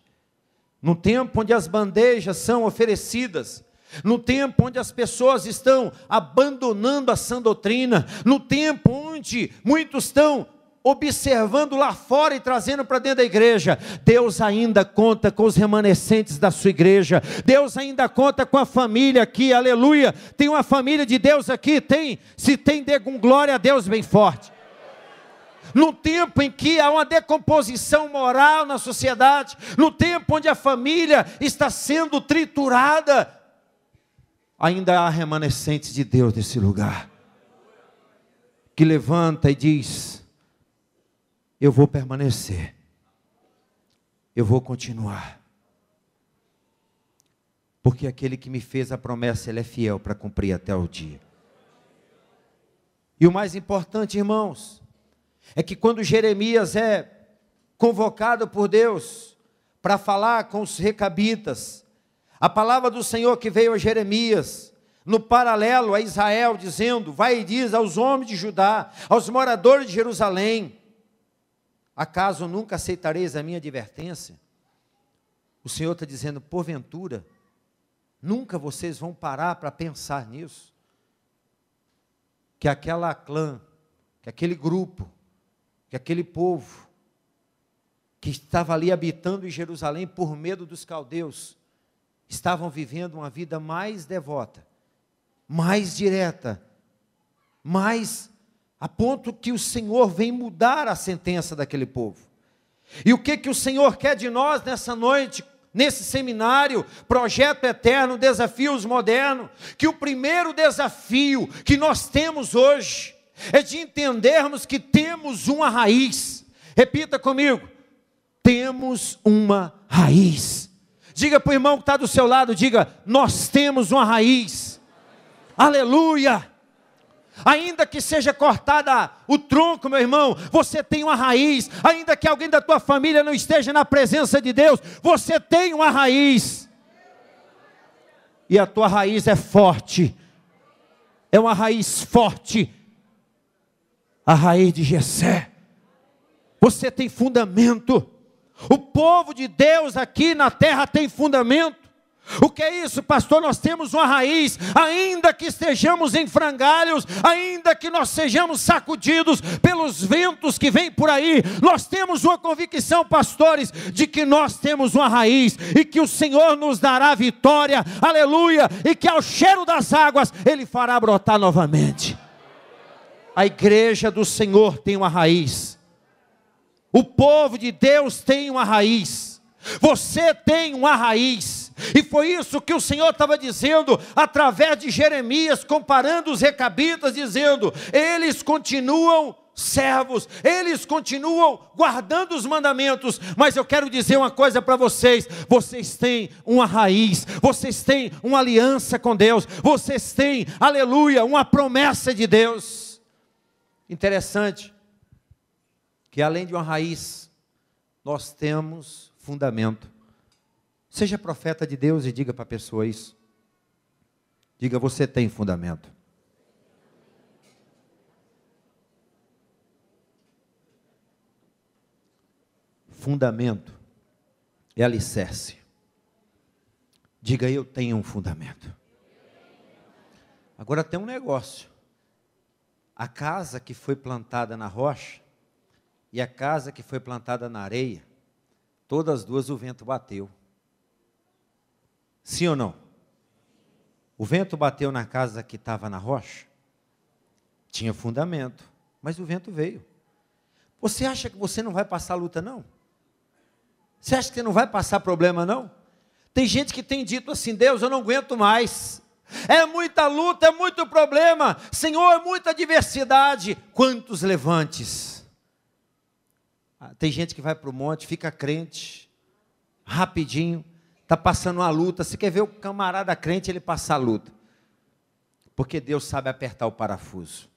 No tempo onde as bandejas são oferecidas, no tempo onde as pessoas estão abandonando a sã doutrina, no tempo onde muitos estão observando lá fora e trazendo para dentro da igreja, Deus ainda conta com os remanescentes da sua igreja, Deus ainda conta com a família aqui, aleluia. Tem uma família de Deus aqui? Tem. Se tem, dê com glória a Deus bem forte. No tempo em que há uma decomposição moral na sociedade, no tempo onde a família está sendo triturada, ainda há remanescentes de Deus nesse lugar, que levanta e diz: eu vou permanecer, eu vou continuar, porque aquele que me fez a promessa, Ele é fiel para cumprir até o dia. E o mais importante, irmãos, é que quando Jeremias é convocado por Deus para falar com os recabitas, a palavra do Senhor que veio a Jeremias, no paralelo a Israel, dizendo: vai e diz aos homens de Judá, aos moradores de Jerusalém, acaso nunca aceitareis a minha advertência? O Senhor está dizendo: porventura, nunca vocês vão parar para pensar nisso? Que aquela clã, que aquele grupo, que aquele povo, que estava ali habitando em Jerusalém por medo dos caldeus, estavam vivendo uma vida mais devota, mais direta, mais a ponto que o Senhor vem mudar a sentença daquele povo. E o que o Senhor quer de nós nessa noite, nesse seminário, Projeto Eterno, Desafios Modernos? Que o primeiro desafio que nós temos hoje é de entendermos que temos uma raiz. Repita comigo: temos uma raiz. Diga para o irmão que está do seu lado, diga: nós temos uma raiz. Aleluia. Ainda que seja cortada o tronco, meu irmão, você tem uma raiz. Ainda que alguém da tua família não esteja na presença de Deus, você tem uma raiz. E a tua raiz é forte. É uma raiz forte. A raiz de Jessé. Você tem fundamento. O povo de Deus aqui na terra tem fundamento. O que é isso, pastor? Nós temos uma raiz, ainda que estejamos em frangalhos, ainda que nós sejamos sacudidos pelos ventos que vêm por aí, nós temos uma convicção, pastores, de que nós temos uma raiz, e que o Senhor nos dará vitória, aleluia, e que ao cheiro das águas, Ele fará brotar novamente. A igreja do Senhor tem uma raiz, o povo de Deus tem uma raiz, você tem uma raiz. E foi isso que o Senhor estava dizendo através de Jeremias, comparando os recabitas, dizendo: eles continuam servos, eles continuam guardando os mandamentos, mas eu quero dizer uma coisa para vocês: vocês têm uma raiz, vocês têm uma aliança com Deus, vocês têm, aleluia, uma promessa de Deus. Interessante que além de uma raiz, nós temos fundamento. Seja profeta de Deus e diga para a pessoa isso. Diga: você tem fundamento. Fundamento é alicerce. Diga: eu tenho um fundamento. Agora tem um negócio. A casa que foi plantada na rocha e a casa que foi plantada na areia, todas as duas o vento bateu. Sim ou não? O vento bateu na casa que estava na rocha, tinha fundamento, mas o vento veio. Você acha que você não vai passar luta, não? Você acha que você não vai passar problema, não? Tem gente que tem dito assim: Deus, eu não aguento mais. É muita luta, é muito problema. Senhor, é muita adversidade. Quantos levantes. Tem gente que vai para o monte, fica crente, rapidinho, está passando uma luta. Você quer ver o camarada crente, ele passar a luta. Porque Deus sabe apertar o parafuso.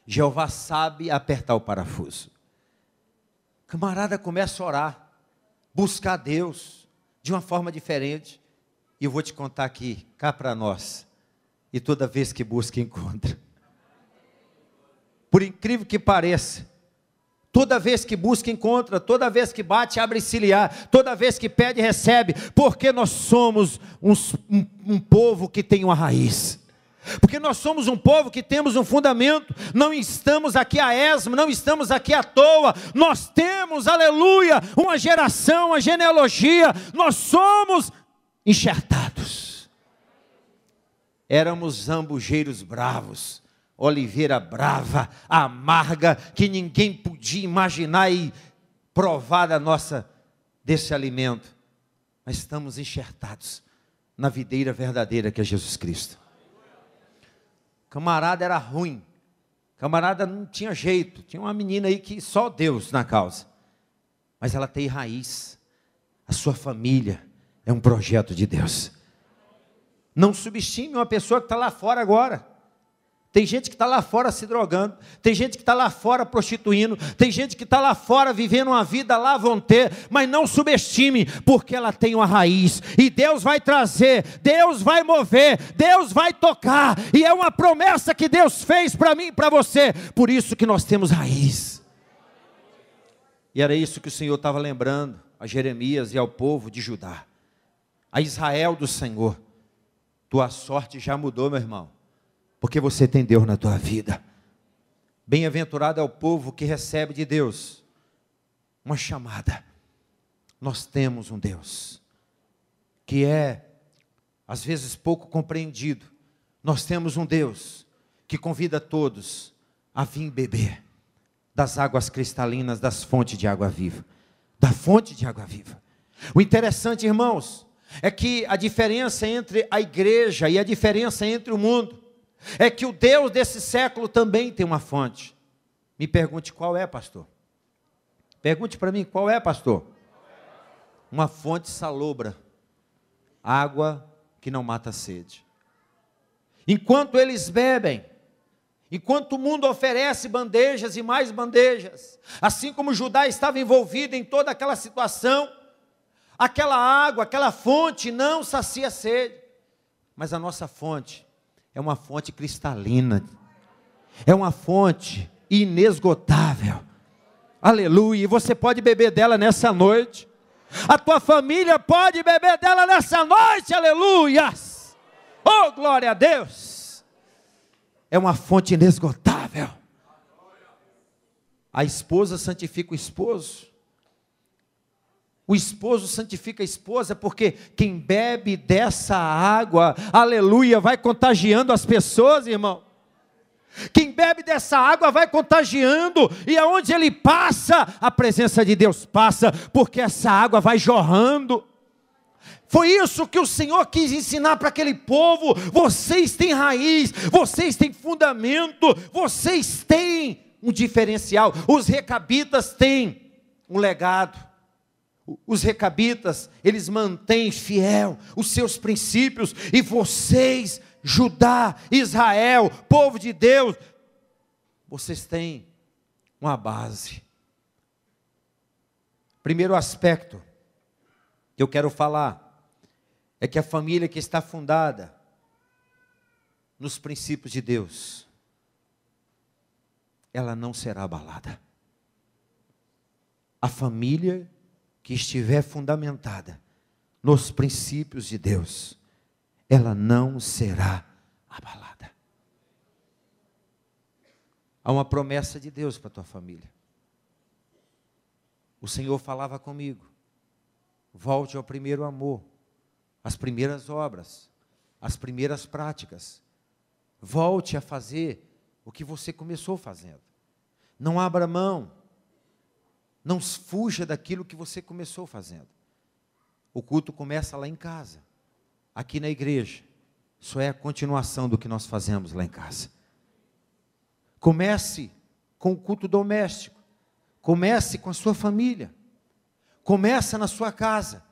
Jeová sabe apertar o parafuso. Camarada começa a orar, buscar Deus de uma forma diferente. E eu vou te contar aqui, cá para nós. E toda vez que busca, encontra. Por incrível que pareça, toda vez que busca, encontra. Toda vez que bate, abre ciliar. Toda vez que pede, recebe. Porque nós somos um povo que tem uma raiz. Porque nós somos um povo que temos um fundamento. Não estamos aqui a esmo, não estamos aqui à toa. Nós temos, aleluia, uma geração, uma genealogia. Nós somos enxertados. Éramos zambujeiros bravos, oliveira brava, amarga, que ninguém podia imaginar e provar desse alimento. Mas estamos enxertados na videira verdadeira que é Jesus Cristo. Camarada era ruim, camarada não tinha jeito. Tinha uma menina aí que só Deus na causa, mas ela tem raiz. A sua família é um projeto de Deus. Não subestime uma pessoa que está lá fora agora. Tem gente que está lá fora se drogando, tem gente que está lá fora prostituindo, tem gente que está lá fora vivendo uma vida lá vão ter, mas não subestime, porque ela tem uma raiz, e Deus vai trazer, Deus vai mover, Deus vai tocar, e é uma promessa que Deus fez para mim e para você, por isso que nós temos raiz. E era isso que o Senhor estava lembrando a Jeremias e ao povo de Judá, a Israel do Senhor. Tua sorte já mudou, meu irmão, porque você tem Deus na tua vida. Bem-aventurado é o povo que recebe de Deus uma chamada. Nós temos um Deus que é, às vezes, pouco compreendido. Nós temos um Deus que convida todos a vir beber das águas cristalinas, das fontes de água viva. Da fonte de água viva. O interessante, irmãos, é que a diferença entre a igreja e a diferença entre o mundo é que o Deus desse século também tem uma fonte. Me pergunte qual é, pastor. Pergunte para mim qual é, pastor. Uma fonte salobra, água que não mata a sede. Enquanto eles bebem, enquanto o mundo oferece bandejas e mais bandejas, assim como Judá estava envolvido em toda aquela situação, aquela água, aquela fonte não sacia a sede, mas a nossa fonte é uma fonte cristalina, é uma fonte inesgotável, aleluia, e você pode beber dela nessa noite, a tua família pode beber dela nessa noite, aleluia, oh glória a Deus, é uma fonte inesgotável. A esposa santifica o esposo, o esposo santifica a esposa, porque quem bebe dessa água, aleluia, vai contagiando as pessoas, irmão. Quem bebe dessa água vai contagiando, e aonde ele passa, a presença de Deus passa, porque essa água vai jorrando. Foi isso que o Senhor quis ensinar para aquele povo. Vocês têm raiz, vocês têm fundamento, vocês têm um diferencial. Os recabitas têm um legado. Os recabitas, eles mantêm fiel os seus princípios. E vocês, Judá, Israel, povo de Deus, vocês têm uma base. Primeiro aspecto que eu quero falar é que a família que está fundada nos princípios de Deus, ela não será abalada. A família que estiver fundamentada nos princípios de Deus, ela não será abalada. Há uma promessa de Deus para a tua família. O Senhor falava comigo: volte ao primeiro amor, às primeiras obras, às primeiras práticas. Volte a fazer o que você começou fazendo. Não abra mão. Não fuja daquilo que você começou fazendo. O culto começa lá em casa. Aqui na igreja, só é a continuação do que nós fazemos lá em casa. Comece com o culto doméstico. Comece com a sua família. Comece na sua casa.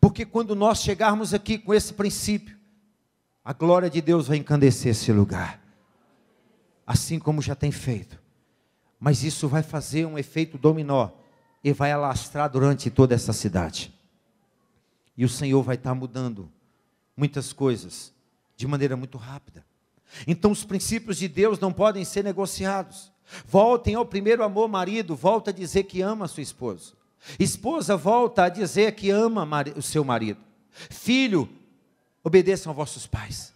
Porque quando nós chegarmos aqui com esse princípio, a glória de Deus vai encandecer esse lugar. Assim como já tem feito. Mas isso vai fazer um efeito dominó e vai alastrar durante toda essa cidade. E o Senhor vai estar mudando muitas coisas de maneira muito rápida. Então os princípios de Deus não podem ser negociados. Voltem ao primeiro amor. Marido, volta a dizer que ama a sua esposa. Esposa, volta a dizer que ama o seu marido. Filho, obedeçam a vossos pais.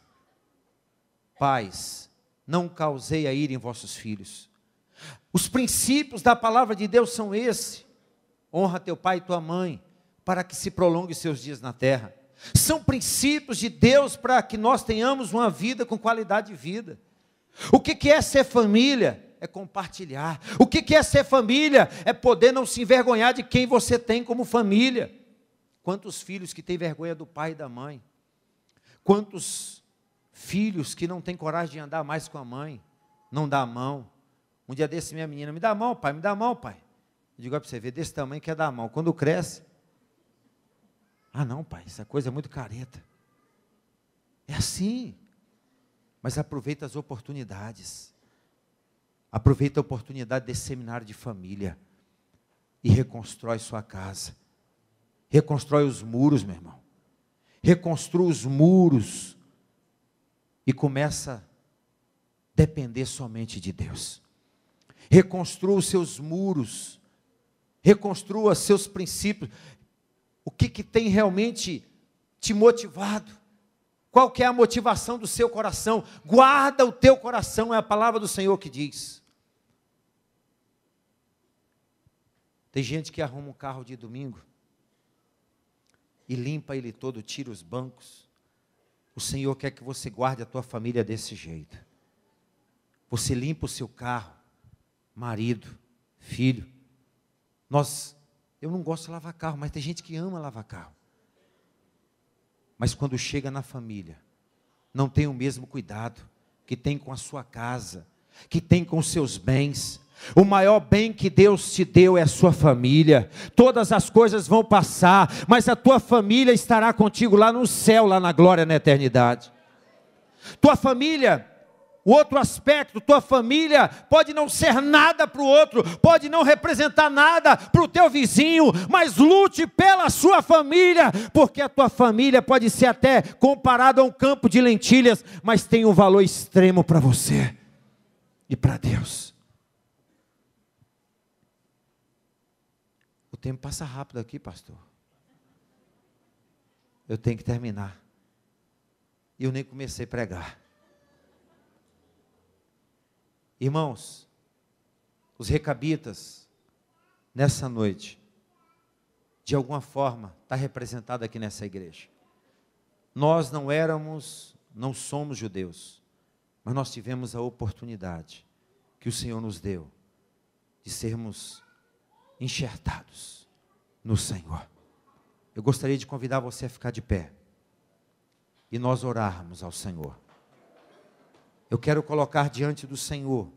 Pais, não causei a ira em vossos filhos. Os princípios da palavra de Deus são esses. Honra teu pai e tua mãe, para que se prolongue seus dias na terra. São princípios de Deus para que nós tenhamos uma vida com qualidade de vida. O que é ser família? É compartilhar. O que é ser família? É poder não se envergonhar de quem você tem como família. Quantos filhos que têm vergonha do pai e da mãe? Quantos filhos que não têm coragem de andar mais com a mãe? Não dá a mão. Um dia desse minha menina: me dá a mão, pai, me dá a mão, pai. Eu digo: para você ver, desse tamanho quer dar a mão. Quando cresce: ah não, pai, essa coisa é muito careta. É assim. Mas aproveita as oportunidades. Aproveita a oportunidade desse seminário de família. E reconstrói sua casa. Reconstrói os muros, meu irmão. Reconstrua os muros. E começa a depender somente de Deus. Reconstrua os seus muros. Reconstrua seus princípios. O que tem realmente te motivado? Qual que é a motivação do seu coração? Guarda o teu coração, é a palavra do Senhor que diz. Tem gente que arruma um carro de domingo e limpa ele todo, tira os bancos. O Senhor quer que você guarde a tua família desse jeito. Você limpa o seu carro, marido, filho. Eu não gosto de lavar carro, mas tem gente que ama lavar carro. Mas quando chega na família, não tem o mesmo cuidado que tem com a sua casa, que tem com os seus bens. O maior bem que Deus te deu é a sua família. Todas as coisas vão passar, mas a tua família estará contigo lá no céu, lá na glória, na eternidade. Tua família, o outro aspecto, tua família pode não ser nada para o outro, pode não representar nada para o teu vizinho, mas lute pela sua família, porque a tua família pode ser até comparada a um campo de lentilhas, mas tem um valor extremo para você e para Deus. O tempo passa rápido aqui, pastor. Eu tenho que terminar. E eu nem comecei a pregar. Irmãos, os recabitas, nessa noite, de alguma forma, está representado aqui nessa igreja. Nós não somos judeus, mas nós tivemos a oportunidade que o Senhor nos deu de sermos enxertados no Senhor. eu gostaria de convidar você a ficar de pé e nós orarmos ao Senhor. Eu quero colocar diante do Senhor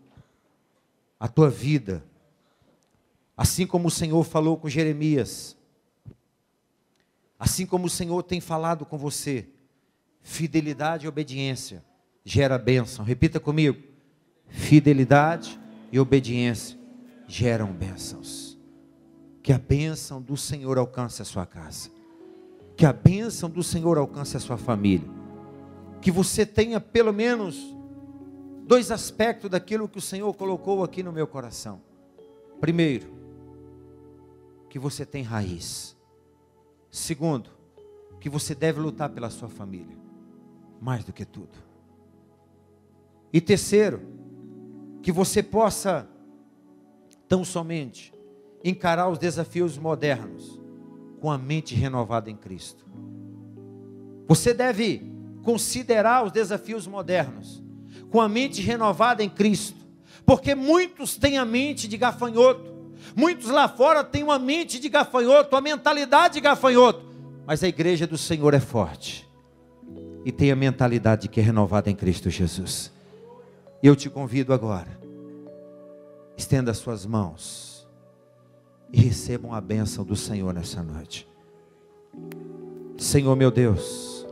a tua vida, assim como o Senhor falou com Jeremias, assim como o Senhor tem falado com você. Fidelidade e obediência gera bênção. Repita comigo: fidelidade e obediência geram bênçãos. Que a bênção do Senhor alcance a sua casa, que a bênção do Senhor alcance a sua família, que você tenha pelo menos 2 aspectos daquilo que o Senhor colocou aqui no meu coração. Primeiro, que você tem raiz. Segundo, que você deve lutar pela sua família, mais do que tudo. E terceiro, que você possa tão somente encarar os desafios modernos com a mente renovada em Cristo. Você deve considerar os desafios modernos com a mente renovada em Cristo, porque muitos têm a mente de gafanhoto, muitos lá fora têm uma mente de gafanhoto, a mentalidade de gafanhoto, mas a igreja do Senhor é forte e tem a mentalidade que é renovada em Cristo Jesus. E eu te convido agora, estenda as suas mãos e recebam a bênção do Senhor nessa noite. Senhor meu Deus,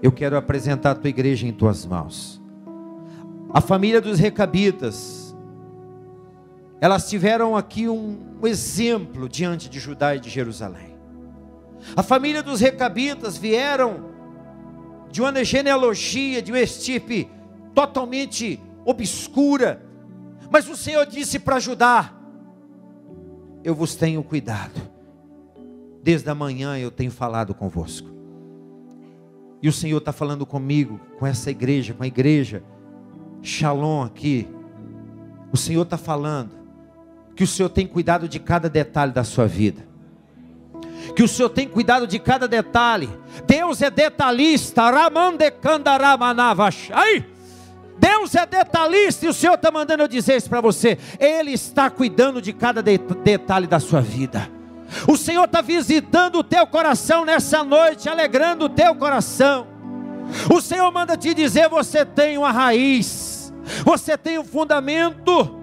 eu quero apresentar a tua igreja em tuas mãos. A família dos Recabitas, elas tiveram aqui um exemplo diante de Judá e de Jerusalém. A família dos Recabitas vieram de uma genealogia, de uma estirpe totalmente obscura, mas o Senhor disse para Judá: eu vos tenho cuidado, desde a manhã eu tenho falado convosco. E o Senhor está falando comigo, com essa igreja, com a igreja Shalom aqui. O Senhor está falando que o Senhor tem cuidado de cada detalhe da sua vida, que o Senhor tem cuidado de cada detalhe. Deus é detalhista. Deus é detalhista, e o Senhor está mandando eu dizer isso para você. Ele está cuidando de cada detalhe da sua vida. O Senhor está visitando o teu coração nessa noite, alegrando o teu coração. O Senhor manda te dizer: você tem uma raiz, você tem um fundamento,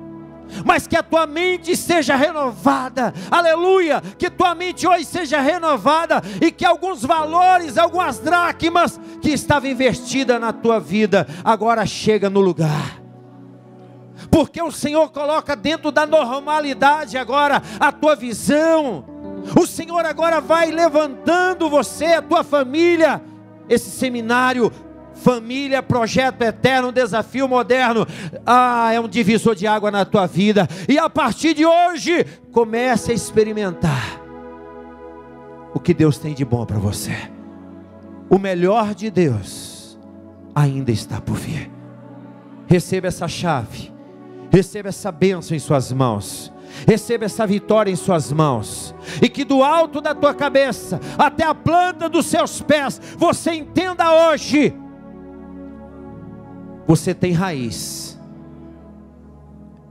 mas que a tua mente seja renovada. Aleluia, que tua mente hoje seja renovada, e que alguns valores, algumas dracmas que estavam investidas na tua vida, agora chega no lugar, porque o Senhor coloca dentro da normalidade agora a tua visão. O Senhor agora vai levantando você, a tua família. Esse seminário Família, Projeto Eterno, Desafio Moderno, é um divisor de água na tua vida. E a partir de hoje, comece a experimentar o que Deus tem de bom para você. O melhor de Deus ainda está por vir. Receba essa chave, receba essa bênção em suas mãos, receba essa vitória em suas mãos, e que do alto da tua cabeça até a planta dos seus pés, você entenda hoje: você tem raiz,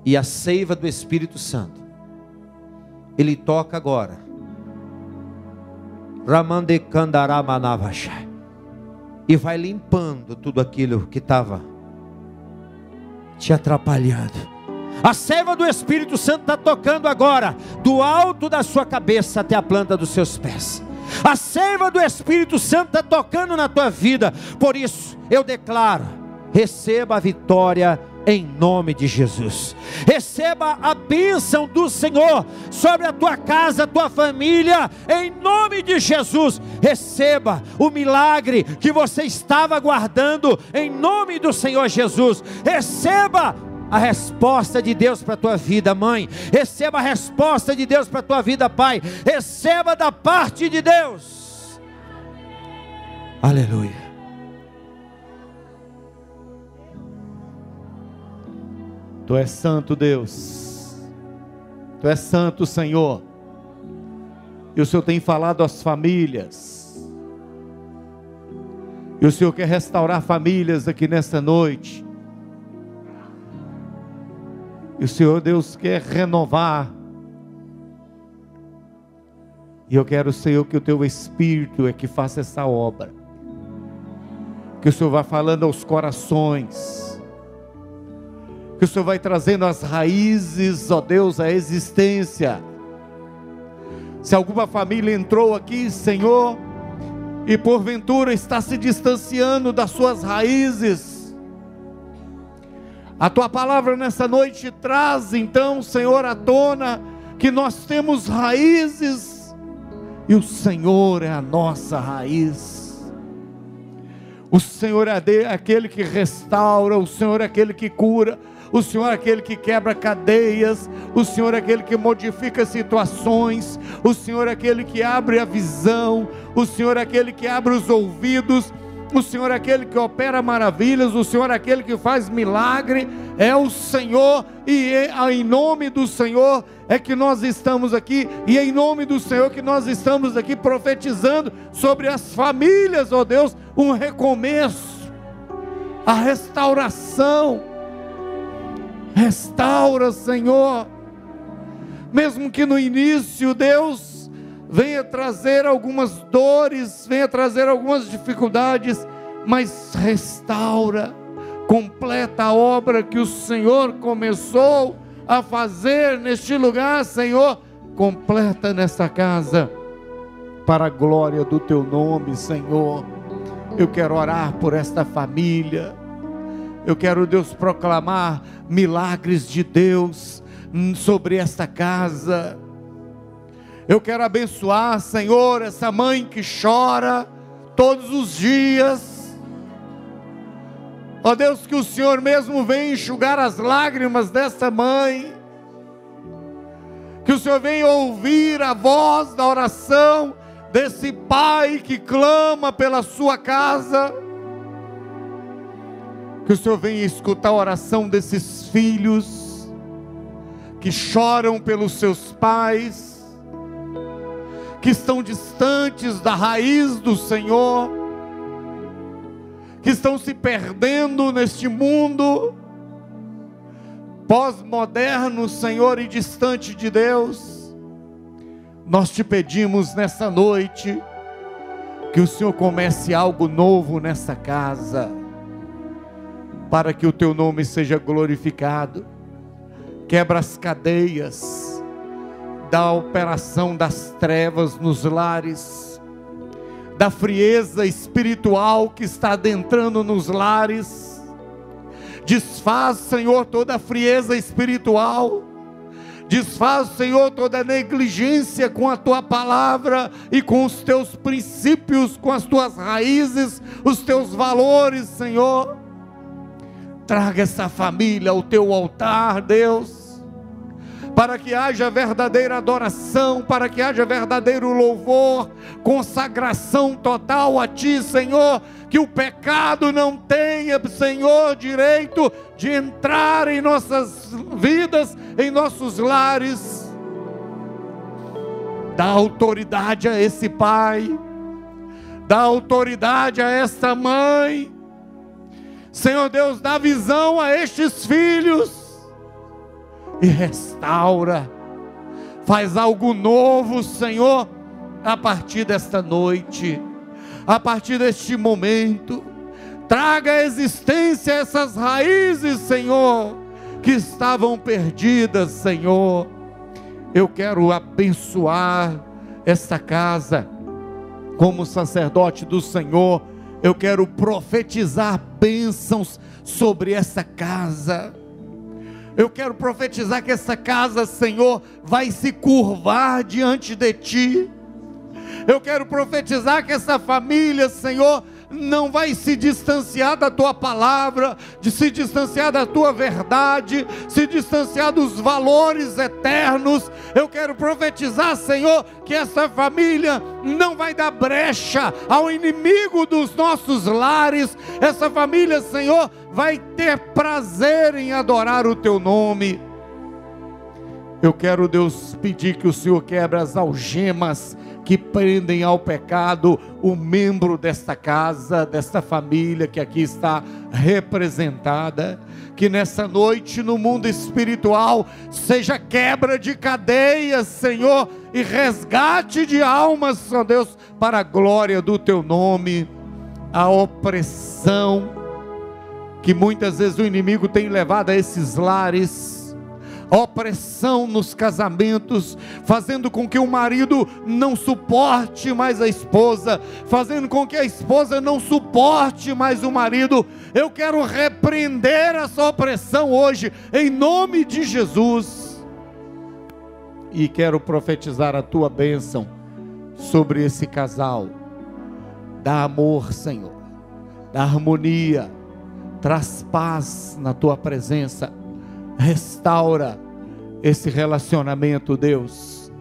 e a seiva do Espírito Santo, Ele toca agora, e vai limpando tudo aquilo que estava te atrapalhando. A seiva do Espírito Santo está tocando agora, do alto da sua cabeça até a planta dos seus pés. A seiva do Espírito Santo está tocando na tua vida. Por isso eu declaro: receba a vitória em nome de Jesus. Receba a bênção do Senhor sobre a tua casa, a tua família, em nome de Jesus. Receba o milagre que você estava aguardando, em nome do Senhor Jesus. Receba a resposta de Deus para a tua vida, mãe. Receba a resposta de Deus para a tua vida, pai. Receba da parte de Deus. Aleluia. Tu és santo, Deus. Tu és santo, Senhor. E o Senhor tem falado às famílias. E o Senhor quer restaurar famílias aqui nesta noite. E o Senhor, Deus, quer renovar E eu quero, Senhor, que o Teu Espírito é que faça essa obra. Que o Senhor vai falando aos corações. Que o Senhor vai trazendo as raízes, ó Deus, a existência. Se alguma família entrou aqui, Senhor, e porventura está se distanciando das suas raízes, a Tua palavra nessa noite traz então, Senhor, à tona que nós temos raízes e o Senhor é a nossa raiz. O Senhor é aquele que restaura, o Senhor é aquele que cura, o Senhor é aquele que quebra cadeias, o Senhor é aquele que modifica situações, o Senhor é aquele que abre a visão, o Senhor é aquele que abre os ouvidos, o Senhor é aquele que opera maravilhas, o Senhor é aquele que faz milagre, é o Senhor, e em nome do Senhor é que nós estamos aqui, e em nome do Senhor que nós estamos aqui profetizando sobre as famílias, ó Deus, um recomeço, a restauração. Restaura, Senhor, mesmo que no início, Deus, venha trazer algumas dores, venha trazer algumas dificuldades, mas restaura, completa a obra que o Senhor começou a fazer neste lugar, Senhor, completa nesta casa, para a glória do Teu nome, Senhor. Eu quero orar por esta família, eu quero, Deus, proclamar milagres de Deus sobre esta casa. Eu quero abençoar, Senhor, essa mãe que chora todos os dias. Ó Deus, que o Senhor mesmo venha enxugar as lágrimas dessa mãe. Que o Senhor venha ouvir a voz da oração desse pai que clama pela sua casa. Que o Senhor venha escutar a oração desses filhos que choram pelos seus pais, que estão distantes da raiz do Senhor, que estão se perdendo neste mundo pós-moderno, Senhor, e distante de Deus. Nós te pedimos nessa noite que o Senhor comece algo novo nessa casa, para que o Teu nome seja glorificado. Quebra as cadeias da operação das trevas nos lares, da frieza espiritual que está adentrando nos lares. Desfaz, Senhor, toda a frieza espiritual. Desfaz, Senhor, toda a negligência com a Tua palavra e com os Teus princípios, com as Tuas raízes, os Teus valores, Senhor. Traga essa família ao Teu altar, Deus, para que haja verdadeira adoração, para que haja verdadeiro louvor, consagração total a Ti, Senhor, que o pecado não tenha, Senhor, direito de entrar em nossas vidas, em nossos lares. Dá autoridade a esse pai, dá autoridade a esta mãe, Senhor Deus, dá visão a estes filhos e restaura, faz algo novo, Senhor, a partir desta noite, a partir deste momento. Traga à existência essas raízes, Senhor, que estavam perdidas, Senhor. Eu quero abençoar esta casa como sacerdote do Senhor. Eu quero profetizar bênçãos sobre essa casa. Eu quero profetizar que essa casa, Senhor, vai se curvar diante de Ti. Eu quero profetizar que essa família, Senhor, não vai se distanciar da Tua palavra, de se distanciar da Tua verdade, se distanciar dos valores eternos. Eu quero profetizar, Senhor, que essa família não vai dar brecha ao inimigo dos nossos lares. Essa família, Senhor, vai ter prazer em adorar o Teu nome. Eu quero, Deus, pedir que o Senhor quebre as algemas que prendem ao pecado o membro desta casa, desta família que aqui está representada. Que nessa noite no mundo espiritual seja quebra de cadeias, Senhor, e resgate de almas, ó Deus, para a glória do teu nome. A opressão que muitas vezes o inimigo tem levado a esses lares, opressão nos casamentos, fazendo com que o marido não suporte mais a esposa, fazendo com que a esposa não suporte mais o marido. Eu quero repreender essa opressão hoje, em nome de Jesus, e quero profetizar a tua bênção sobre esse casal. Dá amor, Senhor, dá harmonia, traz paz na tua presença, restaura esse relacionamento, Deus,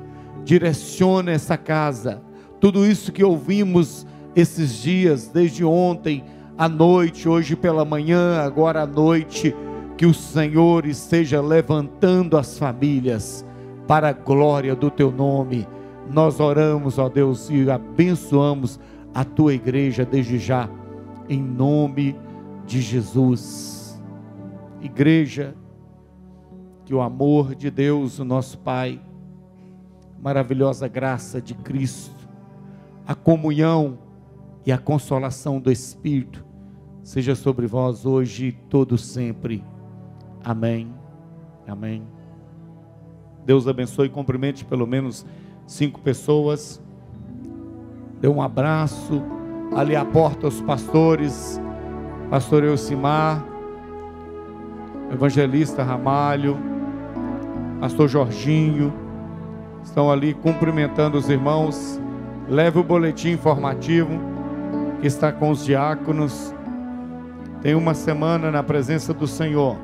direciona essa casa. Tudo isso que ouvimos esses dias, desde ontem à noite, hoje pela manhã, agora à noite, que o Senhor esteja levantando as famílias para a glória do teu nome. Nós oramos, ó Deus, e abençoamos a tua igreja desde já, em nome de Jesus. Igreja, que o amor de Deus, o nosso Pai, maravilhosa graça de Cristo, a comunhão e a consolação do Espírito seja sobre vós hoje e todo sempre. Amém. Amém. Deus abençoe e cumprimente pelo menos 5 pessoas. Dê um abraço ali à porta aos pastores, pastor Elcimar, evangelista Ramalho, pastor Jorginho, estão ali cumprimentando os irmãos. Leve o boletim informativo que está com os diáconos. Tem uma semana na presença do Senhor.